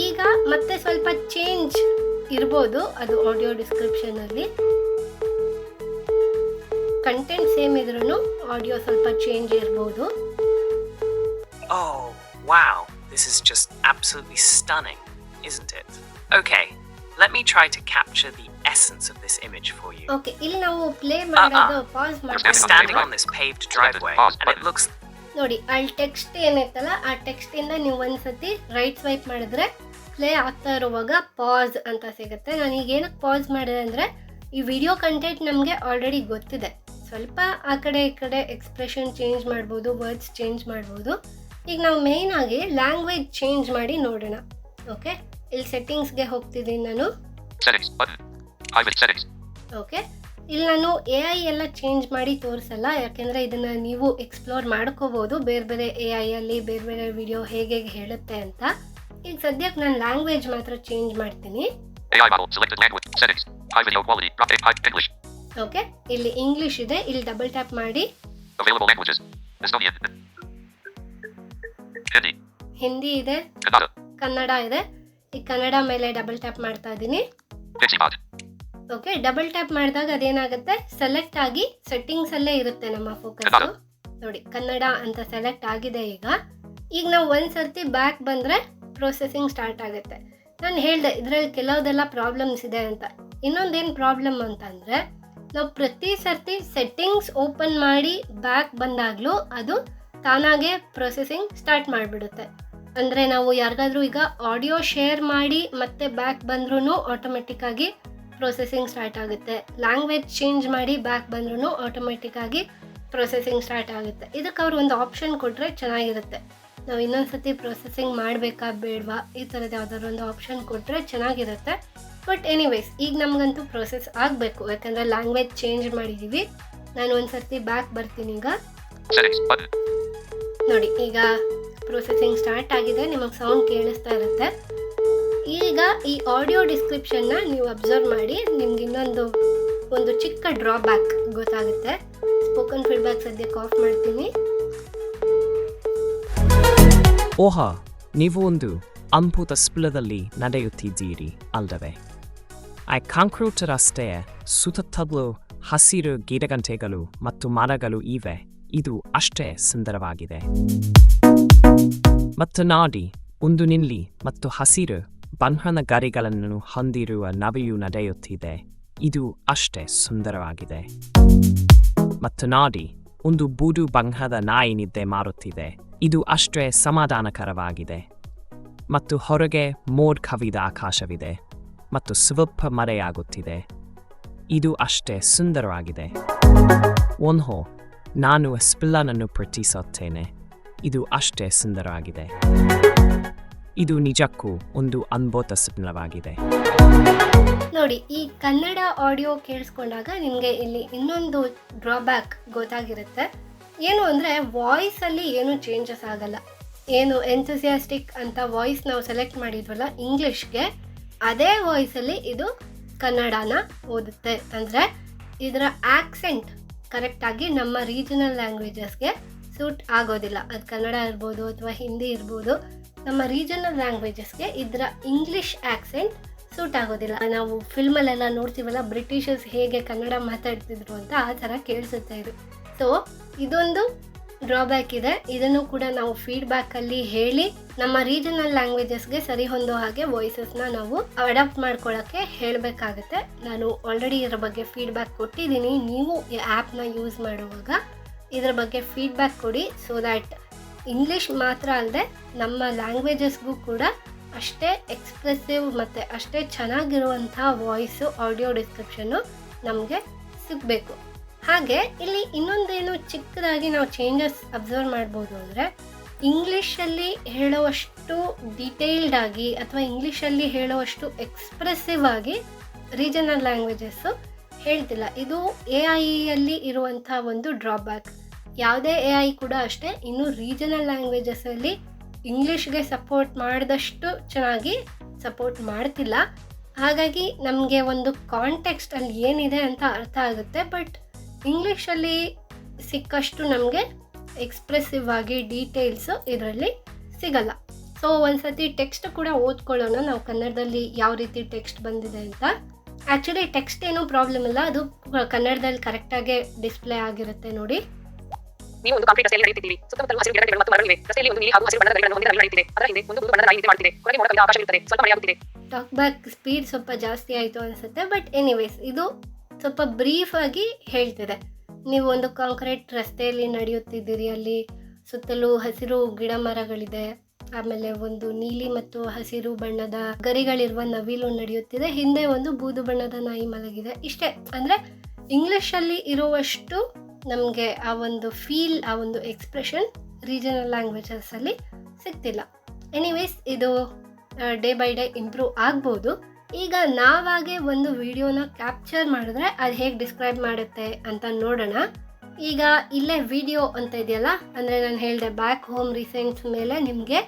ಈಗ ಮತ್ತೆ ಸ್ವಲ್ಪ ಚೇಂಜ್ ಇರ್ಬೋದು, ಅದು ಆಡಿಯೋ ಡಿಸ್ಕ್ರಿಪ್ಷನಲ್ಲಿ. ಕಂಟೆಂಟ್ ಸೇಮ್ ಇದ್ರೂ ಆಡಿಯೋ ಸ್ವಲ್ಪ ಚೇಂಜ್ ಇರ್ಬೋದು. Oh, wow. This is just absolutely stunning, isn't it? Okay, let me try to capture the essence of this image for you. Okay, ಇಲ್ಲಿ ನಾವು ಪ್ಲೇ ಮಾಡೋದು ಪಾಸ್ We're ಮಾಡ್ತೀವಿ. standing on this paved driveway, and it looks ನೋಡಿ, ಅಲ್ಲಿ ಟೆಕ್ಸ್ಟ್ ಏನೈತಲ್ಲ ಆ ಟೆಕ್ಸ್ಟಿಂದ ನೀವು ಒಂದ್ಸತಿ ರೈಟ್ ಸ್ವೈಪ್ ಮಾಡಿದ್ರೆ ಪ್ಲೇ ಆಗ್ತಾ ಇರುವಾಗ ಪಾಸ್ ಅಂತ ಸಿಗುತ್ತೆ. ನಾನು ಈಗ ಏನಕ್ಕೆ ಪಾಸ್ ಮಾಡಿದೆ ಅಂದರೆ ಈ ವಿಡಿಯೋ ಕಂಟೆಂಟ್ ನಮಗೆ ಆಲ್ರೆಡಿ ಗೊತ್ತಿದೆ. ಸ್ವಲ್ಪ ಆ ಕಡೆ ಈ ಕಡೆ ಎಕ್ಸ್ಪ್ರೆಷನ್ ಚೇಂಜ್ ಮಾಡ್ಬೋದು, ವರ್ಡ್ಸ್ ಚೇಂಜ್ ಮಾಡ್ಬೋದು. ಈಗ ನಾವು ಮೇಯ್ನ್ ಆಗಿ ಲ್ಯಾಂಗ್ವೇಜ್ ಚೇಂಜ್ ಮಾಡಿ ನೋಡೋಣ. ಓಕೆ, ಇಲ್ಲಿ ಸೆಟ್ಟಿಂಗ್ಸ್ಗೆ ಹೋಗ್ತಿದ್ದೀನಿ ನಾನು. Settings button. Private settings. Okay, ಇಲ್ಲಿ ನಾನು AI ಎಲ್ಲ ಚೇಂಜ್ ಮಾಡಿ ತೋರಿಸಲ್ಲ, ಯಾಕೆಂದರೆ ಇದನ್ನು ನೀವು ಎಕ್ಸ್ಪ್ಲೋರ್ ಮಾಡ್ಕೋಬೋದು ಬೇರೆ ಬೇರೆ AI ಅಲ್ಲಿ ಬೇರೆ ಬೇರೆ ವಿಡಿಯೋ ಹೇಗೆ ಹೇಳುತ್ತೆ ಅಂತ. ಈಗ ಸದ್ಯಕ್ಕೆ ನಾನು ಲ್ಯಾಂಗ್ವೇಜ್ ಮಾತ್ರ ಚೇಂಜ್ ಮಾಡ್ತೀನಿ. AI model. Selected language. Settings. High video quality. Drop high English. Okay, ಇಲ್ಲಿ ಇಂಗ್ಲಿಷ್ ಇದೆ, ಇಲ್ಲಿ ಡಬಲ್ ಟ್ಯಾಪ್ ಮಾಡಿ. Available languages. Estonian. Hindi. Hindi ಇದೆ, Kannada. ಕನ್ನಡ ಇದೆ. ಈ ಕನ್ನಡ ಮೇಲೆ ಡಬಲ್ ಟ್ಯಾಪ್ ಮಾಡ್ತಾ ಇದ್ದೀನಿ. Pixie bot. Okay, double tap ಮಾಡಿದಾಗ ಅದೇನಾಗುತ್ತೆ, ಸೆಲೆಕ್ಟ್ ಆಗಿ ಸೆಟ್ಟಿಂಗ್ಸ್ ಅಲ್ಲೇ ಇರುತ್ತೆ ನಮ್ಮ ಫೋಕಸ್. ನೋಡಿ, ಕನ್ನಡ ಅಂತ ಸೆಲೆಕ್ಟ್ ಆಗಿದೆ. ಈಗ ನಾವು ಒಂದ್ಸರ್ತಿ ಬ್ಯಾಕ್ ಬಂದರೆ ಪ್ರೊಸೆಸಿಂಗ್ ಸ್ಟಾರ್ಟ್ ಆಗುತ್ತೆ. ನಾನು ಹೇಳಿದೆ ಇದರಲ್ಲಿ ಕೆಲವುದೆಲ್ಲ ಪ್ರಾಬ್ಲಮ್ಸ್ ಇದೆ ಅಂತ. ಇನ್ನೊಂದೇನು ಪ್ರಾಬ್ಲಮ್ ಅಂತಂದರೆ ನಾವು ಪ್ರತಿ ಸರ್ತಿ ಸೆಟ್ಟಿಂಗ್ಸ್ ಓಪನ್ ಮಾಡಿ ಬ್ಯಾಕ್ ಬಂದಾಗಲೂ ಅದು ತಾನಾಗೆ ಪ್ರೊಸೆಸಿಂಗ್ ಸ್ಟಾರ್ಟ್ ಮಾಡಿಬಿಡುತ್ತೆ. ಅಂದರೆ ನಾವು ಯಾರಿಗಾದ್ರೂ ಈಗ ಆಡಿಯೋ ಶೇರ್ ಮಾಡಿ ಮತ್ತೆ ಬ್ಯಾಕ್ ಬಂದ್ರೂ ಆಟೋಮೆಟಿಕ್ಕಾಗಿ ಪ್ರೊಸೆಸಿಂಗ್ ಸ್ಟಾರ್ಟ್ ಆಗುತ್ತೆ. ಲ್ಯಾಂಗ್ವೇಜ್ ಚೇಂಜ್ ಮಾಡಿ ಬ್ಯಾಕ್ ಬಂದ್ರೂ ಆಟೋಮೆಟಿಕ್ಕಾಗಿ ಪ್ರೊಸೆಸಿಂಗ್ ಸ್ಟಾರ್ಟ್ ಆಗುತ್ತೆ. ಇದಕ್ಕೆ ಅವ್ರು ಒಂದು ಆಪ್ಷನ್ ಕೊಟ್ಟರೆ ಚೆನ್ನಾಗಿರುತ್ತೆ. ನಾವು ಇನ್ನೊಂದು ಸತಿ ಪ್ರೊಸೆಸಿಂಗ್ ಮಾಡಬೇಕಾ ಬೇಡವಾ ಈ ಥರದ್ದು ಯಾವ್ದಾದ್ರು ಒಂದು ಆಪ್ಷನ್ ಕೊಟ್ಟರೆ ಚೆನ್ನಾಗಿರುತ್ತೆ. ಬಟ್ ಎನಿವೇಸ್ ಈಗ ನಮಗಂತೂ ಪ್ರೊಸೆಸ್ ಆಗಬೇಕು, ಯಾಕಂದರೆ ಲ್ಯಾಂಗ್ವೇಜ್ ಚೇಂಜ್ ಮಾಡಿದ್ದೀವಿ. ನಾನು ಒಂದು ಸರ್ತಿ ಬ್ಯಾಕ್ ಬರ್ತೀನಿ. ಈಗ ನೋಡಿ, ಈಗ ಪ್ರೊಸೆಸಿಂಗ್ ಸ್ಟಾರ್ಟ್ ಆಗಿದೆ. ನಿಮಗೆ ಸೌಂಡ್ ಕೇಳಿಸ್ತಾ ಇರುತ್ತೆ. ಈಗ ಈ ಆಡಿಯೋ ಡಿಸ್ಕ್ರಿಪ್ಷನ್ನ ನೀವು ಅಬ್ಸರ್ವ್ ಮಾಡಿ, ನಿಮ್ಗೆ ಒಂದು ಚಿಕ್ಕ ಡ್ರಾಬ್ಯಾಕ್ ಗೊತ್ತಾಗುತ್ತೆ. ಸ್ಪೋಕನ್ ಫೀಡ್ಬ್ಯಾಕ್ ಸದ್ಯಕ್ಕೆ ಆಫ್ ಮಾಡ್ತೀನಿ. ಓಹ, ನೀವು ಒಂದು ಅದ್ಭುತ ಸ್ಪೃಹದಲ್ಲಿ ನಡೆಯುತ್ತಿದ್ದೀರಿ ಅಲ್ಲವೇ? ಆ ಕಾಂಕ್ರೀಟರಷ್ಟೇ ಸುತ್ತಲೂ ಹಸಿರು ಗಿಡಗಂಟೆಗಳು ಮತ್ತು ಮರಗಳು ಇವೆ. ಇದು ಅಷ್ಟೇ ಸುಂದರವಾಗಿದೆ. ಮತ್ತು ನಾಡಿ ಒಂದು ನಿಲ್ಲಿ ಮತ್ತು ಹಸಿರು ಬಣ್ಣದ ಗರಿಗಳನ್ನು ಹೊಂದಿರುವ ನವಿಯು ನಡೆಯುತ್ತಿದೆ. ಇದು ಅಷ್ಟೇ ಸುಂದರವಾಗಿದೆ. ಮತ್ತು ನಾಡಿ ಒಂದು ಬೂದು ಬಣ್ಣದ ನಾಯಿ ನಿದ್ದೆ ಮಾಡುತ್ತಿದೆ. ಇದು ಅಷ್ಟೇ ಸಮಾಧಾನಕರವಾಗಿದೆ. ಮತ್ತು ಹೊರಗೆ ಮೋಡ್ ಕವಿದ ಆಕಾಶವಿದೆ ಮತ್ತು ಸ್ವಲ್ಪ ಮರೆಯಾಗುತ್ತಿದೆ. ಇದು ಅಷ್ಟೇ ಸುಂದರವಾಗಿದೆ. ಒನ್ಹೋ, ನಾನು ಸ್ಪಿಲ್ಲನನ್ನು ಪ್ರೀತಿಸುತ್ತೇನೆ. ಇದು ಅಷ್ಟೇ ಸುಂದರವಾಗಿದೆ. ಇದು ನಿಜಕ್ಕೂ ಒಂದು ಅದ್ಭುತ ಸ್ವಪ್ನವಾಗಿದೆ. ನೋಡಿ, ಈ ಕನ್ನಡ ಆಡಿಯೋ ಕೇಳಿಸ್ಕೊಂಡಾಗ ನಿಮಗೆ ಇಲ್ಲಿ ಇನ್ನೊಂದು ಡ್ರಾಬ್ಯಾಕ್ ಗೊತ್ತಾಗಿರುತ್ತೆ. ಏನು ಅಂದರೆ ವಾಯ್ಸಲ್ಲಿ ಏನು ಚೇಂಜಸ್ ಆಗಲ್ಲ. ಏನು ಎಂಥೂಸಿಯಾಸ್ಟಿಕ್ ಅಂತ ವಾಯ್ಸ್ ನಾವು ಸೆಲೆಕ್ಟ್ ಮಾಡಿದ್ವಲ್ಲ ಇಂಗ್ಲೀಷ್ಗೆ, ಅದೇ ವಾಯ್ಸಲ್ಲಿ ಇದು ಕನ್ನಡನ ಓದುತ್ತೆ. ಅಂದರೆ ಇದರ ಆಕ್ಸೆಂಟ್ ಕರೆಕ್ಟಾಗಿ ನಮ್ಮ ರೀಜನಲ್ ಲ್ಯಾಂಗ್ವೇಜಸ್ಗೆ ಸೂಟ್ ಆಗೋದಿಲ್ಲ. ಅದು ಕನ್ನಡ ಇರ್ಬೋದು ಅಥವಾ ಹಿಂದಿ ಇರ್ಬೋದು. ನಮ್ಮ ರೀಜನಲ್ ಲ್ಯಾಂಗ್ವೇಜಸ್ಗೆ ಇದರ ಇಂಗ್ಲೀಷ್ ಆಕ್ಸೆಂಟ್ ಸೂಟ್ ಆಗೋದಿಲ್ಲ. ನಾವು ಫಿಲ್ಮಲ್ಲೆಲ್ಲ ನೋಡ್ತೀವಲ್ಲ, ಬ್ರಿಟಿಷರ್ಸ್ ಹೇಗೆ ಕನ್ನಡ ಮಾತಾಡ್ತಿದ್ರು ಅಂತ ಆ ಥರ ಕೇಳಿಸುತ್ತೆ ಇದು. ಸೊ ಇದೊಂದು ಡ್ರಾಬ್ಯಾಕ್ ಇದೆ. ಇದನ್ನು ಕೂಡ ನಾವು ಫೀಡ್ಬ್ಯಾಕಲ್ಲಿ ಹೇಳಿ ನಮ್ಮ ರೀಜನಲ್ ಲ್ಯಾಂಗ್ವೇಜಸ್ಗೆ ಸರಿ ಹೊಂದೋ ಹಾಗೆ ವಾಯ್ಸಸ್ನ ನಾವು ಅಡಾಪ್ಟ್ ಮಾಡ್ಕೊಳ್ಳೋಕ್ಕೆ ಹೇಳಬೇಕಾಗುತ್ತೆ. ನಾನು ಆಲ್ರೆಡಿ ಇದರ ಬಗ್ಗೆ ಫೀಡ್ಬ್ಯಾಕ್ ಕೊಟ್ಟಿದ್ದೀನಿ. ನೀವು ಈ ಆ್ಯಪ್ನ ಯೂಸ್ ಮಾಡುವಾಗ ಇದರ ಬಗ್ಗೆ ಫೀಡ್ಬ್ಯಾಕ್ ಕೊಡಿ. ಸೊ ದ್ಯಾಟ್ ಇಂಗ್ಲೀಷ್ ಮಾತ್ರ ಅಲ್ಲದೆ ನಮ್ಮ ಲ್ಯಾಂಗ್ವೇಜಸ್ಗೂ ಕೂಡ ಅಷ್ಟೇ ಎಕ್ಸ್ಪ್ರೆಸಿವ್ ಮತ್ತು ಅಷ್ಟೇ ಚೆನ್ನಾಗಿರುವಂಥ ವಾಯ್ಸು ಆಡಿಯೋ ಡಿಸ್ಕ್ರಿಪ್ಷನ್ನು ನಮಗೆ ಸಿಗಬೇಕು. ಹಾಗೆ ಇಲ್ಲಿ ಇನ್ನೊಂದೇನು ಚಿಕ್ಕದಾಗಿ ನಾವು ಚೇಂಜಸ್ ಅಬ್ಸರ್ವ್ ಮಾಡ್ಬೋದು ಅಂದರೆ, ಇಂಗ್ಲೀಷಲ್ಲಿ ಹೇಳುವಷ್ಟು ಡೀಟೇಲ್ಡ್ ಆಗಿ ಅಥವಾ ಇಂಗ್ಲೀಷಲ್ಲಿ ಹೇಳುವಷ್ಟು ಎಕ್ಸ್ಪ್ರೆಸಿವ್ ಆಗಿ ರೀಜನಲ್ ಲ್ಯಾಂಗ್ವೇಜಸ್ಸು ಹೇಳ್ತಿಲ್ಲ. ಇದು AI ಇರುವಂಥ ಒಂದು ಡ್ರಾಬ್ಯಾಕ್. ಯಾವುದೇ AI ಕೂಡ ಅಷ್ಟೇ ಇನ್ನು ರೀಜನಲ್ ಲ್ಯಾಂಗ್ವೇಜಸ್ಸಲ್ಲಿ ಇಂಗ್ಲೀಷ್ಗೆ ಸಪೋರ್ಟ್ ಮಾಡಿದಷ್ಟು ಚೆನ್ನಾಗಿ ಸಪೋರ್ಟ್ ಮಾಡ್ತಿಲ್ಲ. ಹಾಗಾಗಿ ನಮಗೆ ಒಂದು ಕಾಂಟೆಕ್ಸ್ಟ್ ಅಲ್ಲಿ ಏನಿದೆ ಅಂತ ಅರ್ಥ ಆಗುತ್ತೆ. ಬಟ್ ಇಂಗ್ಲೀಷಲ್ಲಿ ಸಿಕ್ಕಷ್ಟು ನಮಗೆ ಎಕ್ಸ್ಪ್ರೆಸಿವ್ ಆಗಿ ಡೀಟೇಲ್ಸು ಇದರಲ್ಲಿ ಸಿಗಲ್ಲ. ಸೊ ಒಂದ್ಸತಿ ಟೆಕ್ಸ್ಟ್ ಕೂಡ ಓದ್ಕೊಳ್ಳೋಣ ನಾವು ಕನ್ನಡದಲ್ಲಿ ಯಾವ ರೀತಿ ಟೆಕ್ಸ್ಟ್ ಬಂದಿದೆ ಅಂತ. ಆ್ಯಕ್ಚುಲಿ ಟೆಕ್ಸ್ಟ್ ಏನೂ ಪ್ರಾಬ್ಲಮ್ ಇಲ್ಲ, ಅದು ಕನ್ನಡದಲ್ಲಿ ಕರೆಕ್ಟಾಗಿ ಡಿಸ್ಪ್ಲೇ ಆಗಿರುತ್ತೆ. ನೋಡಿ, ನೀವು ಒಂದು ಕಾಂಕ್ರೀಟ್ ರಸ್ತೆಯಲ್ಲಿ ನಡೆಯುತ್ತಿದ್ದೀರಿ. ಸುತ್ತಮುತ್ತಲು ಹಸಿರು ಗಿಡಗಳು ಮತ್ತು ಮರಗಳಿವೆ. ರಸ್ತೆಯಲ್ಲಿ ಒಂದು ನೀಲಿ ಹಾಗೂ ಹಸಿರು ಬಣ್ಣದ ಗರಿಗಳನ್ನು ಹೊಂದಿದ ನವಿಲು ನಡೆಯುತ್ತಿದೆ. ಅದರ ಹಿಂದೆ ಒಂದು ಬೂದು ಬಣ್ಣದ ನಾಯಿ ನಿದ್ದೆ ಮಾಡುತ್ತಿದೆ. ಹೊರಗೆ ಮೋಡ ಕವಿದ ಆಕಾಶವಿರುತ್ತದೆ. ಸ್ವಲ್ಪ ಮಳೆಯಾಗುತ್ತಿದೆ. ಟಾಕ್ ಬ್ಯಾಕ್ ಸ್ಪೀಡ್ ಸ್ವಲ್ಪ ಜಾಸ್ತಿ ಆಯಿತು ಅನಿಸುತ್ತೆ. ಬಟ್ ಎನಿವೇಸ್ ಇದು ಸ್ವಲ್ಪ ಬ್ರೀಫ್ ಆಗಿ ಹೇಳ್ತಿದೆ. ನೀವು ಒಂದು ಕಾಂಕ್ರೀಟ್ ರಸ್ತೆಯಲ್ಲಿ ನಡೆಯುತ್ತಿದ್ದೀರಿ. ಅಲ್ಲಿ ಸುತ್ತಲೂ ಹಸಿರು ಗಿಡ ಮರಗಳಿದೆ. ಆಮೇಲೆ ಒಂದು ನೀಲಿ ಮತ್ತು ಹಸಿರು ಬಣ್ಣದ ಗರಿಗಳಿರುವ ನವಿಲು ನಡೆಯುತ್ತಿದೆ. ಹಿಂದೆ ಒಂದು ಬೂದು ಬಣ್ಣದ ನಾಯಿ ಮಲಗಿದೆ. ಇಷ್ಟೇ. ಅಂದರೆ ಇಂಗ್ಲೀಷಲ್ಲಿ ಇರುವಷ್ಟು ನಮಗೆ ಆ ಒಂದು ಫೀಲ್, ಆ ಒಂದು ಎಕ್ಸ್ಪ್ರೆಷನ್ ರೀಜನಲ್ ಲ್ಯಾಂಗ್ವೇಜಸಲ್ಲಿ ಸಿಗ್ತಿಲ್ಲ. ಎನಿವೇಸ್ ಇದು ಡೇ ಬೈ ಡೇ ಇಂಪ್ರೂವ್ ಆಗ್ಬೋದು. ಈಗ ನಾವಾಗೆ ಒಂದು ವಿಡಿಯೋನ ಕ್ಯಾಪ್ಚರ್ ಮಾಡಿದ್ರೆ ಅದು ಹೇಗೆ ಡಿಸ್ಕ್ರೈಬ್ ಮಾಡುತ್ತೆ ಅಂತ ನೋಡೋಣ. ಈಗ ಇಲ್ಲೇ ವಿಡಿಯೋ ಅಂತ ಇದೆಯಲ್ಲ, ಅಂದರೆ ನಾನು ಹೇಳಿದೆ ಬ್ಯಾಕ್ ಹೋಮ್ ರೀಸೆಂಟ್ಸ್ ಮೇಲೆ ನಿಮಗೆ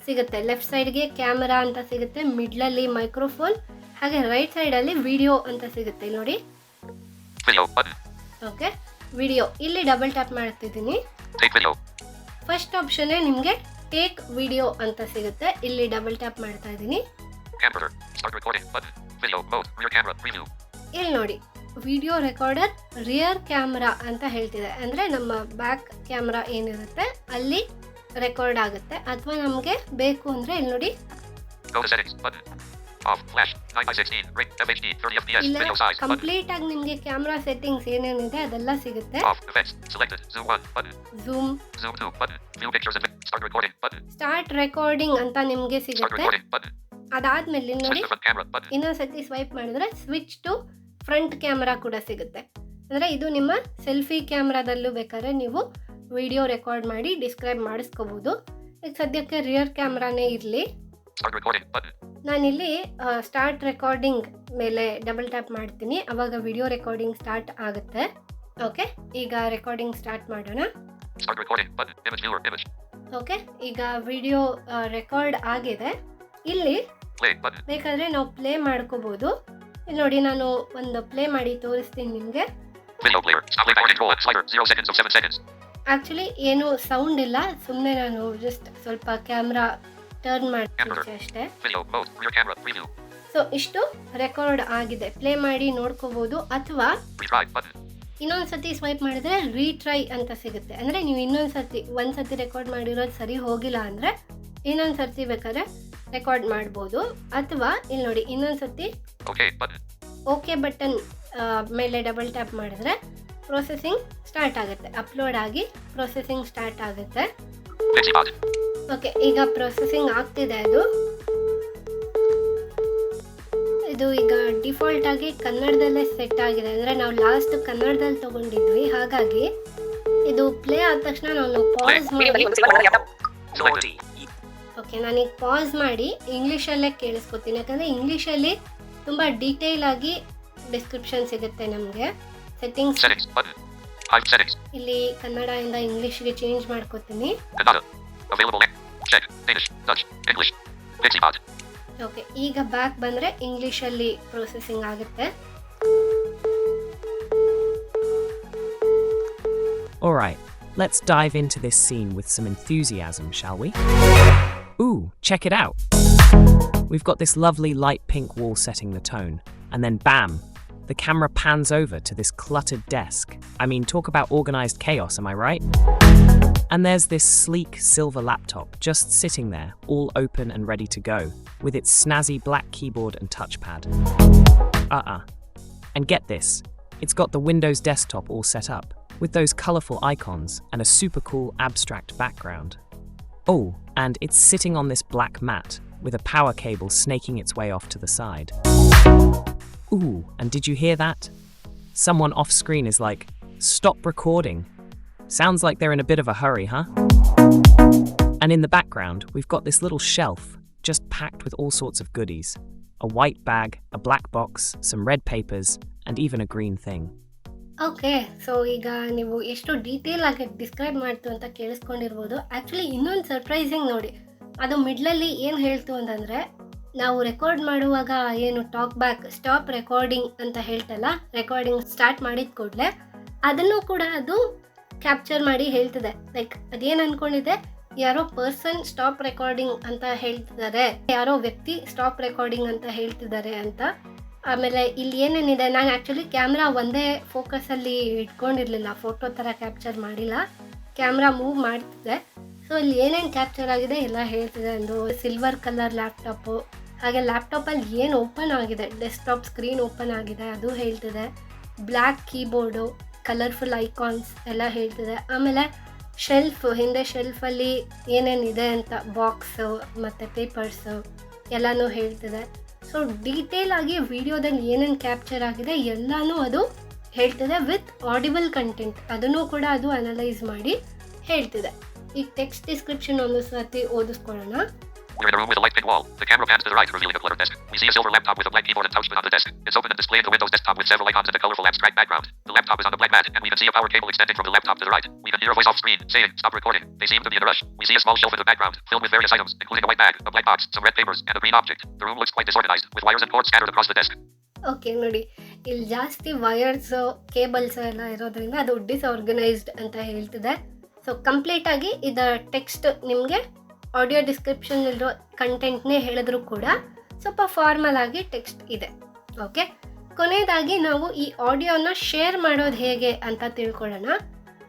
ಸಿಗುತ್ತೆ. ಲೆಫ್ಟ್ ಸೈಡ್ಗೆ ಕ್ಯಾಮರಾ ಅಂತ ಸಿಗುತ್ತೆ, ಮಿಡ್ಲಲ್ಲಿ ಮೈಕ್ರೋಫೋನ್, ಹಾಗೆ ರೈಟ್ ಸೈಡಲ್ಲಿ ವಿಡಿಯೋ ಅಂತ ಸಿಗುತ್ತೆ. ನೋಡಿ, ಓಕೆ, ವಿಡಿಯೋ ಇಲ್ಲಿ ಡಬಲ್ ಟ್ಯಾಪ್ ಮಾಡ್ತಿದ್ದೀನಿ. ಫಸ್ಟ್ ಆಪ್ಷನ್ನೇ ನಿಮಗೆ ಟೇಕ್ ವಿಡಿಯೋ ಅಂತ ಸಿಗುತ್ತೆ. ಇಲ್ಲಿ ಡಬಲ್ ಟ್ಯಾಪ್ ಮಾಡ್ತಾ ಇದ್ದೀನಿ. ಇಲ್ಲಿ ನೋಡಿ, ವಿಡಿಯೋ ರೆಕಾರ್ಡರ್ ರಿಯರ್ ಕ್ಯಾಮ್ರಾ ಅಂತ ಹೇಳ್ತಿದೆ. ಅಂದರೆ ನಮ್ಮ ಬ್ಯಾಕ್ ಕ್ಯಾಮ್ರಾ ಏನಿರುತ್ತೆ ಅಲ್ಲಿ ರೆಕಾರ್ಡ್ ಆಗುತ್ತೆ. ಅಥವಾ ನಮಗೆ ಬೇಕು ಅಂದರೆ ಇಲ್ಲಿ ನೋಡಿ, Off. Flash. 9:16. Rate. FHD. 30 FPS. ಇಲ್ಲ Video size. Button. ಕಂಪ್ಲೀಟ್ ಆಗಿ ನಿಮಗೆ ಕ್ಯಾಮ್ರಾ ಸೆಟ್ಟಿಂಗ್ಸ್ ಏನೇನಿದೆ ಅದೆಲ್ಲ ಸಿಗುತ್ತೆ. Off. Effects. Selected. Zoom 1. Button. Zoom, Zoom 2. Button. View pictures and start recording. Button. Start recording ಅಂತ ನಿಮಗೆ Start ಸಿಗುತ್ತೆ. recording. Button. ಅದಾದ್ಮೇಲೆ Switch ನೋಡಿ to front camera. Button. ಇನ್ನೊಂದ್ಸತಿ ಸ್ವೈಪ್ ಮಾಡಿದ್ರೆ ಸ್ವಿಚ್ ಟು ಫ್ರಂಟ್ ಕ್ಯಾಮ್ರಾ ಕೂಡ ಸಿಗುತ್ತೆ. ಅಂದರೆ ಇದು ನಿಮ್ಮ ಸೆಲ್ಫಿ ಕ್ಯಾಮ್ರಾದಲ್ಲೂ ಬೇಕಾದ್ರೆ ನೀವು ವಿಡಿಯೋ ರೆಕಾರ್ಡ್ ಮಾಡಿ ಡಿಸ್ಕ್ರೈಬ್ ಮಾಡಿಸ್ಕೋಬೋದು. ಈಗ ಸದ್ಯಕ್ಕೆ ರಿಯರ್ ಕ್ಯಾಮ್ರಾನೇ ಇರಲಿ. Start recording. Button. ನಾನಿಲ್ಲಿ ಸ್ಟಾರ್ಟ್ ರೆಕಾರ್ಡಿಂಗ್ ಮೇಲೆ ಡಬಲ್ ಟ್ಯಾಪ್ ಮಾಡ್ತೀನಿ, ಅವಾಗ ವಿಡಿಯೋ ರೆಕಾರ್ಡಿಂಗ್ ಸ್ಟಾರ್ಟ್ ಆಗುತ್ತೆ. ಓಕೆ, ಈಗ ರೆಕಾರ್ಡಿಂಗ್ ಸ್ಟಾರ್ಟ್ ಮಾಡೋಣ. Start recording. Button. Image viewer. Image. Okay, ಈಗ ವಿಡಿಯೋ ರೆಕಾರ್ಡ್ ಆಗಿದೆ. ಇಲ್ಲಿ Play. Button. ಬೇಕಾದರೆ ನಾವು ಪ್ಲೇ ಮಾಡ್ಕೋಬೋದು. ಇಲ್ಲಿ ನೋಡಿ, ನಾನು ಒಂದು ಪ್ಲೇ ಮಾಡಿ ತೋರಿಸ್ತೀನಿ ನಿಮಗೆ. Video player. Stop play control. Slider. 0 seconds of 7 seconds. Actually ಏನು ಸೌಂಡ್ ಇಲ್ಲ, ಸುಮ್ಮನೆ ನಾನು ಜಸ್ಟ್ ಸ್ವಲ್ಪ ಕ್ಯಾಮ್ರಾ ಟರ್ನ್ ಮಾಡ್ತೀನಿ ಅಷ್ಟೇ. Video mode. Rear camera. Preview. So ಇಷ್ಟು ರೆಕಾರ್ಡ್ ಆಗಿದೆ. ಪ್ಲೇ ಮಾಡಿ ನೋಡ್ಕೋಬೋದು, ಅಥವಾ Retry. Button. ಇನ್ನೊಂದ್ಸತಿ ಸ್ವೈಪ್ ಮಾಡಿದ್ರೆ ರೀಟ್ರೈ ಅಂತ ಸಿಗುತ್ತೆ. ಅಂದರೆ ನೀವು ಒಂದ್ಸತಿ ರೆಕಾರ್ಡ್ ಮಾಡಿರೋದು ಸರಿ ಹೋಗಿಲ್ಲ ಅಂದರೆ ಇನ್ನೊಂದ್ಸತಿ ಬೇಕಾದ್ರೆ ರೆಕಾರ್ಡ್ ಮಾಡ್ಬೋದು. ಅಥವಾ ಇಲ್ಲಿ ನೋಡಿ, ಇನ್ನೊಂದ್ಸತಿ Okay. Button. ಓಕೆ ಬಟನ್ ಮೇಲೆ ಡಬಲ್ ಟ್ಯಾಪ್ ಮಾಡಿದ್ರೆ ಪ್ರೊಸೆಸಿಂಗ್ ಸ್ಟಾರ್ಟ್ ಆಗುತ್ತೆ. ಅಪ್ಲೋಡ್ ಆಗಿ ಪ್ರೊಸೆಸಿಂಗ್ ಸ್ಟಾರ್ಟ್ ಆಗುತ್ತೆ. Pixie bot. ಓಕೆ, ಈಗ ಪ್ರೊಸೆಸಿಂಗ್ ಆಗ್ತಿದೆ. ಇದು ಈಗ ಡಿಫಾಲ್ಟ್ ಆಗಿ ಕನ್ನಡದಲ್ಲೇ ಸೆಟ್ ಆಗಿದೆ. ಅಂದರೆ ನಾವು ಲಾಸ್ಟ್ ಕನ್ನಡದಲ್ಲಿ ತಗೊಂಡಿದ್ವಿ, ಹಾಗಾಗಿ ಇದು ಪ್ಲೇ ಆದ ತಕ್ಷಣ ನಾನು ಪಾಸ್ ಮಾಡಿ, Lordy. ಓಕೆ ನಾನೀಗ ಪಾಸ್ ಮಾಡಿ ಇಂಗ್ಲೀಷಲ್ಲೇ ಕೇಳಿಸ್ಕೊತೀನಿ. ಯಾಕಂದರೆ ಇಂಗ್ಲೀಷಲ್ಲಿ ತುಂಬ ಡೀಟೇಲ್ ಆಗಿ ಡಿಸ್ಕ್ರಿಪ್ಷನ್ ಸಿಗುತ್ತೆ ನಮಗೆ. Settings Settings. Button. 5 settings. ಇಲ್ಲಿ ಕನ್ನಡದಿಂದ ಇಂಗ್ಲೀಷ್ಗೆ ಚೇಂಜ್ ಮಾಡ್ಕೋತೀನಿ. Kannada. Available. Czech. Danish. Dutch. English. Pixie bot. Okay, ಈಗ ಬ್ಯಾಕ್ ಬಂದರೆ ಇಂಗ್ಲೀಷಲ್ಲಿ ಪ್ರೊಸೆಸಿಂಗ್ ಆಗುತ್ತೆ. Alright, let's dive into this scene with some enthusiasm, shall we? Ooh, check it out! We've got this lovely light pink wall setting the tone, and then bam! The camera pans over to this cluttered desk. I mean, talk about organized chaos, am I right? And there's this sleek silver laptop just sitting there, all open and ready to go, with its snazzy black keyboard and touchpad. And get this, it's got the Windows desktop all set up, with those colorful icons and a super cool abstract background. Oh, and it's sitting on this black mat, with a power cable snaking its way off to the side. Ooh, and did you hear that? Someone off screen is like, "Stop recording." Sounds like they're in a bit of a hurry, huh? And in the background, we've got this little shelf, just packed with all sorts of goodies. A white bag, a black box, some red papers, and even a green thing. Okay, so ಈಗ ನೀವು ಎಷ್ಟು ಡೀಟೇಲ್ ಆಗಿ ಡಿಸ್ಕ್ರೈಬ್ ಮಾಡ್ತು ಅಂತ ಕೇಳಿಸ್ಕೊಂಡಿರ್ಬೋದು. ಆ್ಯಕ್ಚುಲಿ ಇನ್ನೊಂದು ಸರ್ಪ್ರೈಸಿಂಗ್ ನೋಡಿ, ಅದು ಮಿಡ್ಲಲ್ಲಿ ಏನು ಹೇಳ್ತು ಅಂತಂದರೆ, ನಾವು ರೆಕಾರ್ಡ್ ಮಾಡುವಾಗ ಏನು ಟಾಕ್ ಬ್ಯಾಕ್ ಸ್ಟಾಪ್ ರೆಕಾರ್ಡಿಂಗ್ ಅಂತ ಹೇಳ್ತಲ್ಲ, ರೆಕಾರ್ಡಿಂಗ್ ಸ್ಟಾರ್ಟ್ ಮಾಡಿದ ಕೂಡಲೇ ಅದನ್ನು ಕೂಡ ಅದು ಕ್ಯಾಪ್ಚರ್ ಮಾಡಿ ಹೇಳ್ತಿದೆ. ಲೈಕ್ ಅದೇನು ಅಂದ್ಕೊಂಡಿದೆ, ಯಾರೋ ಪರ್ಸನ್ ಸ್ಟಾಪ್ ರೆಕಾರ್ಡಿಂಗ್ ಅಂತ ಹೇಳ್ತಿದ್ದಾರೆ, ಯಾರೋ ವ್ಯಕ್ತಿ ಸ್ಟಾಪ್ ರೆಕಾರ್ಡಿಂಗ್ ಅಂತ ಹೇಳ್ತಿದ್ದಾರೆ ಅಂತ. ಆಮೇಲೆ ಇಲ್ಲಿ ಏನೇನಿದೆ, ನಾನು ಆ್ಯಕ್ಚುಲಿ ಕ್ಯಾಮ್ರಾ ಒಂದೇ ಫೋಕಸಲ್ಲಿ ಇಟ್ಕೊಂಡಿರಲಿಲ್ಲ, ಫೋಟೋ ಥರ ಕ್ಯಾಪ್ಚರ್ ಮಾಡಿಲ್ಲ, ಕ್ಯಾಮ್ರಾ ಮೂವ್ ಮಾಡ್ತಿದ್ದೆ. ಸೊ ಇಲ್ಲಿ ಏನೇನು ಕ್ಯಾಪ್ಚರ್ ಆಗಿದೆ ಎಲ್ಲ ಹೇಳ್ತಿದೆ. ಒಂದು ಸಿಲ್ವರ್ ಕಲರ್ ಲ್ಯಾಪ್ಟಾಪು, ಹಾಗೆ ಲ್ಯಾಪ್ಟಾಪಲ್ಲಿ ಏನು ಓಪನ್ ಆಗಿದೆ, ಡೆಸ್ಕ್ಟಾಪ್ ಸ್ಕ್ರೀನ್ ಓಪನ್ ಆಗಿದೆ ಅದು ಹೇಳ್ತಿದೆ. ಬ್ಲ್ಯಾಕ್ ಕೀಬೋರ್ಡು, ಕಲರ್ಫುಲ್ ಐಕಾನ್ಸ್ ಎಲ್ಲ ಹೇಳ್ತಿದೆ. ಆಮೇಲೆ ಶೆಲ್ಫ್, ಹಿಂದೆ ಶೆಲ್ಫಲ್ಲಿ ಏನೇನಿದೆ ಅಂತ ಬಾಕ್ಸು ಮತ್ತು ಪೇಪರ್ಸು ಎಲ್ಲನೂ ಹೇಳ್ತಿದೆ. ಸೊ ಡೀಟೇಲ್ ಆಗಿ ವಿಡಿಯೋದಲ್ಲಿ ಏನೇನು ಕ್ಯಾಪ್ಚರ್ ಆಗಿದೆ ಎಲ್ಲನೂ ಅದು ಹೇಳ್ತಿದೆ, ವಿತ್ ಆಡಿಬಲ್ ಕಂಟೆಂಟ್ ಅದನ್ನು ಕೂಡ ಅದು ಅನಲೈಸ್ ಮಾಡಿ ಹೇಳ್ತಿದೆ. ಈಗ ಟೆಕ್ಸ್ಟ್ ಡಿಸ್ಕ್ರಿಪ್ಷನ್ ಒಂದು ಸರ್ತಿ ಓದಿಸ್ಕೊಳ್ಳೋಣ. We're in a room with a light pink wall. The camera pans to the right, revealing a cluttered desk. We see a silver laptop with a black keyboard and touchpad on the desk. It's open and displaying the Windows desktop with several icons and a colorful abstract background. The laptop is on the black mat, and we can see a power cable extending from the laptop to the right. We can hear a voice off screen saying, "Stop recording." They seem to be in a rush. We see a small shelf in the background, filled with various items, including a white bag, a black box, some red papers, and a green object. The room looks quite disorganized, with wires and cords scattered across the desk. Okay ನೋಡಿ, ಇಲ್ಲಿ ಜಾಸ್ತಿ ವಯರ್ಸು ಕೇಬಲ್ಸು ಎಲ್ಲ ಇರೋದ್ರಿಂದ ಅದು ಡಿಸ್ಆರ್ಗನೈಸ್ಡ್ ಅಂತ ಹೇಳ್ತಿದೆ. ಸೊ ಕಂಪ್ಲೀಟಾಗಿ ಇದರ ಟೆಕ್ಸ್ಟ್ ನಿಮಗೆ ಆಡಿಯೋ ಡಿಸ್ಕ್ರಿಪ್ಷನ್ ಇರೋ ಕಂಟೆಂಟ್ನೇ ಹೇಳಿದ್ರು ಕೂಡ ಸ್ವಲ್ಪ ಫಾರ್ಮಲ್ ಆಗಿ ಟೆಕ್ಸ್ಟ್ ಇದೆ. ಓಕೆ, ಕೊನೆಯದಾಗಿ ನಾವು ಈ ಆಡಿಯೋನ ಶೇರ್ ಮಾಡೋದು ಹೇಗೆ ಅಂತ ತಿಳ್ಕೊಳ್ಳೋಣ.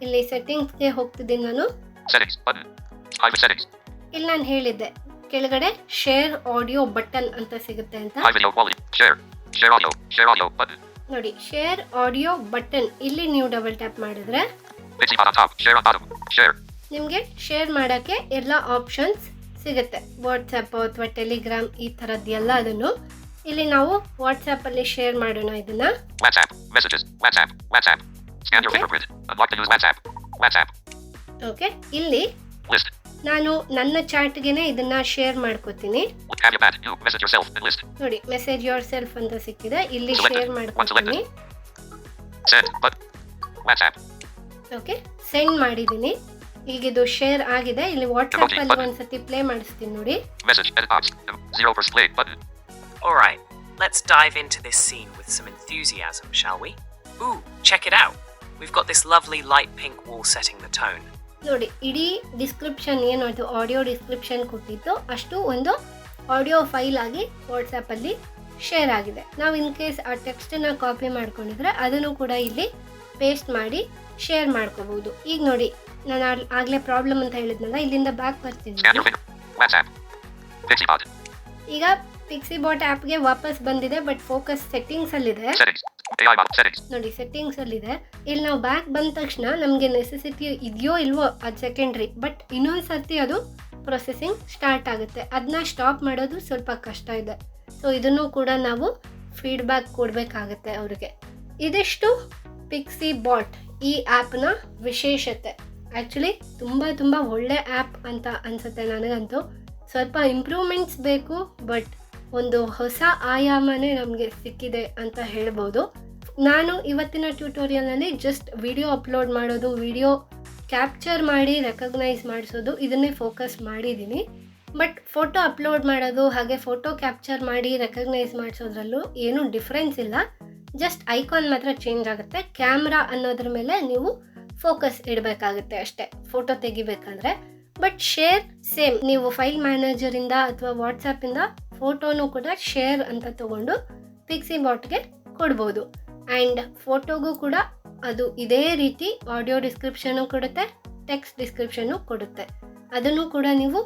ಇಲ್ಲಿ ಸೆಟ್ಟಿಂಗ್ಸ್ಗೆ ಹೋಗ್ತಿದ್ದೀನಿ ನಾನು. Settings button. Private settings. ಇಲ್ಲಿ ನಾನು ಹೇಳಿದ್ದೆ ಕೆಳಗಡೆ ಶೇರ್ ಆಡಿಯೋ ಬಟನ್ ಅಂತ ಸಿಗುತ್ತೆ ಅಂತ High video quality. Share. Share audio. Share audio button. ನೋಡಿ. ಶೇರ್ ಆಡಿಯೋ ಬಟನ್ ಇಲ್ಲಿ ನೀವು ಡಬಲ್ ಟ್ಯಾಪ್ ಮಾಡಿದ್ರೆ Pixie bot on top. Share on bottom. Share. ನಿಮಗೆ ಶೇರ್ ಮಾಡೋಕ್ಕೆ ಎಲ್ಲ ಆಪ್ಷನ್ಸ್ ಸಿಗುತ್ತೆ. ವಾಟ್ಸಪ್ ಅಥವಾ ಟೆಲಿಗ್ರಾಮ್ ಈ ಥರದ್ದು ಎಲ್ಲ ಅದನ್ನು ಇಲ್ಲಿ ನಾವು ವಾಟ್ಸಪ್ಪಲ್ಲಿ ಶೇರ್ ಮಾಡೋಣ ಇದನ್ನ. WhatsApp. Messages. WhatsApp. WhatsApp. Scan your Okay. fingerprint. Unlock to use WhatsApp. WhatsApp. Okay, ಇಲ್ಲಿ List. ನಾನು ನನ್ನ ಚಾಟ್ಗೆನೆ ಇದನ್ನ ಶೇರ್ ಮಾಡ್ಕೋತೀನಿ. Have you bat. You message yourself in list. ನೋಡಿ, ಮೆಸೇಜ್ ಯೋರ್ ಸೆಲ್ಫ್ ಅಂತ ಸಿಕ್ಕಿದೆ. ಇಲ್ಲಿ Selected. ಶೇರ್ ಮಾಡ್ಕೊತೀನಿ. Send. But. WhatsApp. Okay, send ಮಾಡಿದ್ದೀನಿ. ಈಗ ಇದು ಶೇರ್ ಆಗಿದೆ. ಇಲ್ಲಿ ವಾಟ್ಸಪ್ ಅಲ್ಲಿ button. ಒಂದ್ಸತಿ ಪ್ಲೇ ಮಾಡಿಸ್ತೀನಿ ನೋಡಿ. Message. Edit box. 0% play button. Alright, let's dive into this scene with some enthusiasm, shall we? Ooh, check it out. We've got this lovely light pink wall setting the tone. ನೋಡಿ, ಇಡೀ ಡಿಸ್ಕ್ರಿಪ್ಷನ್ ಏನು ಅದು ಆಡಿಯೋ ಡಿಸ್ಕ್ರಿಪ್ಷನ್ ಕೊಟ್ಟಿತ್ತು ಅಷ್ಟು ಒಂದು ಆಡಿಯೋ ಫೈಲ್ ಆಗಿ ವಾಟ್ಸಪ್ಪಲ್ಲಿ ಶೇರ್ ಆಗಿದೆ. ನಾವು ಇನ್ ಕೇಸ್ ಆ ಟೆಕ್ಸ್ಟನ್ನು ಕಾಪಿ ಮಾಡ್ಕೊಂಡಿದ್ರೆ ಅದನ್ನು ಕೂಡ ಇಲ್ಲಿ ಪೇಸ್ಟ್ ಮಾಡಿ ಶೇರ್ ಮಾಡ್ಕೋಬಹುದು. ಈಗ ನೋಡಿ, ನಾನು ಆಗಲೇ ಪ್ರಾಬ್ಲಮ್ ಅಂತ ಹೇಳಿದ್ನಲ್ಲ, ಇಲ್ಲಿಂದ ಬ್ಯಾಕ್ ಬರ್ತೀನಿ. Scan your finger. WhatsApp. Pixie bot. ಈಗ ಪಿಕ್ಸಿ ಬಾಟ್ ಆ್ಯಪ್ಗೆ ವಾಪಸ್ ಬಂದಿದೆ, ಬಟ್ ಫೋಕಸ್ ಸೆಟ್ಟಿಂಗ್ಸಲ್ಲಿದೆ. Settings. AI bot. Settings. ನೋಡಿ, ಸೆಟ್ಟಿಂಗ್ಸಲ್ಲಿದೆ. ಇಲ್ಲಿ ನಾವು ಬ್ಯಾಕ್ ಬಂದ ತಕ್ಷಣ ನಮಗೆ ನೆಸೆಸಿಟಿ ಇದೆಯೋ ಇಲ್ವೋ ಅದು ಸೆಕೆಂಡ್ರಿ, ಬಟ್ ಇನ್ನೊಂದು ಸರ್ತಿ ಅದು ಪ್ರೊಸೆಸಿಂಗ್ ಸ್ಟಾರ್ಟ್ ಆಗುತ್ತೆ. ಅದನ್ನ ಸ್ಟಾಪ್ ಮಾಡೋದು ಸ್ವಲ್ಪ ಕಷ್ಟ ಇದೆ. ಸೊ ಇದನ್ನು ಕೂಡ ನಾವು ಫೀಡ್ಬ್ಯಾಕ್ ಕೊಡಬೇಕಾಗತ್ತೆ ಅವ್ರಿಗೆ. ಇದಿಷ್ಟು ಪಿಕ್ಸಿ ಬಾಟ್ ಈ ಆ್ಯಪ್ನ ವಿಶೇಷತೆ. ಆ್ಯಕ್ಚುಲಿ ತುಂಬ ಒಳ್ಳೆ ಆ್ಯಪ್ ಅಂತ ಅನಿಸುತ್ತೆ ನನಗಂತೂ. ಸ್ವಲ್ಪ ಇಂಪ್ರೂವ್ಮೆಂಟ್ಸ್ ಬೇಕು, ಬಟ್ ಒಂದು ಹೊಸ ಆಯಾಮನೇ ನಮಗೆ ಸಿಕ್ಕಿದೆ ಅಂತ ಹೇಳ್ಬೋದು. ನಾನು ಇವತ್ತಿನ ಟ್ಯೂಟೋರಿಯಲ್ನಲ್ಲಿ ಜಸ್ಟ್ ವಿಡಿಯೋ ಅಪ್ಲೋಡ್ ಮಾಡೋದು, ವಿಡಿಯೋ ಕ್ಯಾಪ್ಚರ್ ಮಾಡಿ ರೆಕಗ್ನೈಸ್ ಮಾಡಿಸೋದು ಇದನ್ನೇ ಫೋಕಸ್ ಮಾಡಿದ್ದೀನಿ. ಬಟ್ ಫೋಟೋ ಅಪ್ಲೋಡ್ ಮಾಡೋದು ಹಾಗೆ ಫೋಟೋ ಕ್ಯಾಪ್ಚರ್ ಮಾಡಿ ರೆಕಗ್ನೈಸ್ ಮಾಡಿಸೋದ್ರಲ್ಲೂ ಏನೂ ಡಿಫ್ರೆನ್ಸ್ ಇಲ್ಲ. ಜಸ್ಟ್ ಐಕಾನ್ ಮಾತ್ರ ಚೇಂಜ್ ಆಗುತ್ತೆ. ಕ್ಯಾಮ್ರಾ ಅನ್ನೋದ್ರ ಮೇಲೆ ನೀವು ಫೋಕಸ್ ಇಡಬೇಕಾಗುತ್ತೆ ಅಷ್ಟೇ ಫೋಟೋ ತೆಗಿಬೇಕಂದ್ರೆ. ಬಟ್ ಶೇರ್ ಸೇಮ್, ನೀವು ಫೈಲ್ ಮ್ಯಾನೇಜರಿಂದ ಅಥವಾ ವಾಟ್ಸಪ್ಪಿಂದ ಫೋಟೋನು ಕೂಡ ಶೇರ್ ಅಂತ ತಗೊಂಡು ಪಿಕ್ಸಿ ಬಾಟ್ಗೆ ಕೊಡ್ಬೋದು. ಆ್ಯಂಡ್ ಫೋಟೋಗೂ ಕೂಡ ಅದು ಇದೇ ರೀತಿ ಆಡಿಯೋ ಡಿಸ್ಕ್ರಿಪ್ಷನ್ನು ಕೊಡುತ್ತೆ, ಟೆಕ್ಸ್ಟ್ ಡಿಸ್ಕ್ರಿಪ್ಷನ್ನು ಕೊಡುತ್ತೆ. ಅದನ್ನು ಕೂಡ ನೀವು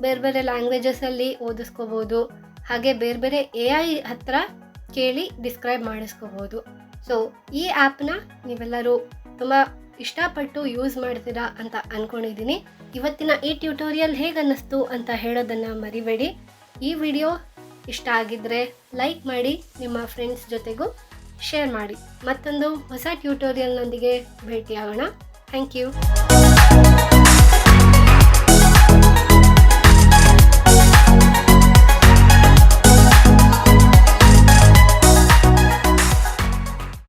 ಬೇರೆ ಬೇರೆ ಲ್ಯಾಂಗ್ವೇಜಸಲ್ಲಿ ಓದಿಸ್ಕೋಬೋದು. ಹಾಗೆ ಬೇರೆ ಬೇರೆ AI ಹತ್ರ ಕೇಳಿ ಡಿಸ್ಕ್ರೈಬ್ ಮಾಡಿಸ್ಕೋಬೋದು. ಸೊ ಈ ಆ್ಯಪ್ನ ನೀವೆಲ್ಲರೂ ತುಂಬ ಇಷ್ಟಪಟ್ಟು ಯೂಸ್ ಮಾಡ್ತೀರಾ ಅಂತ ಅಂದ್ಕೊಂಡಿದ್ದೀನಿ. ಇವತ್ತಿನ ಈ ಟ್ಯೂಟೋರಿಯಲ್ ಹೇಗೆ ಅನ್ನಿಸ್ತು ಅಂತ ಹೇಳೋದನ್ನು ಮರಿಬೇಡಿ. ಈ ವಿಡಿಯೋ ಇಷ್ಟ ಆಗಿದ್ದರೆ ಲೈಕ್ ಮಾಡಿ, ನಿಮ್ಮ ಫ್ರೆಂಡ್ಸ್ ಜೊತೆಗೂ ಶೇರ್ ಮಾಡಿ. ಮತ್ತೊಂದು ಹೊಸ ಟ್ಯೂಟೋರಿಯಲ್ನೊಂದಿಗೆ ಭೇಟಿಯಾಗೋಣ. Thank you.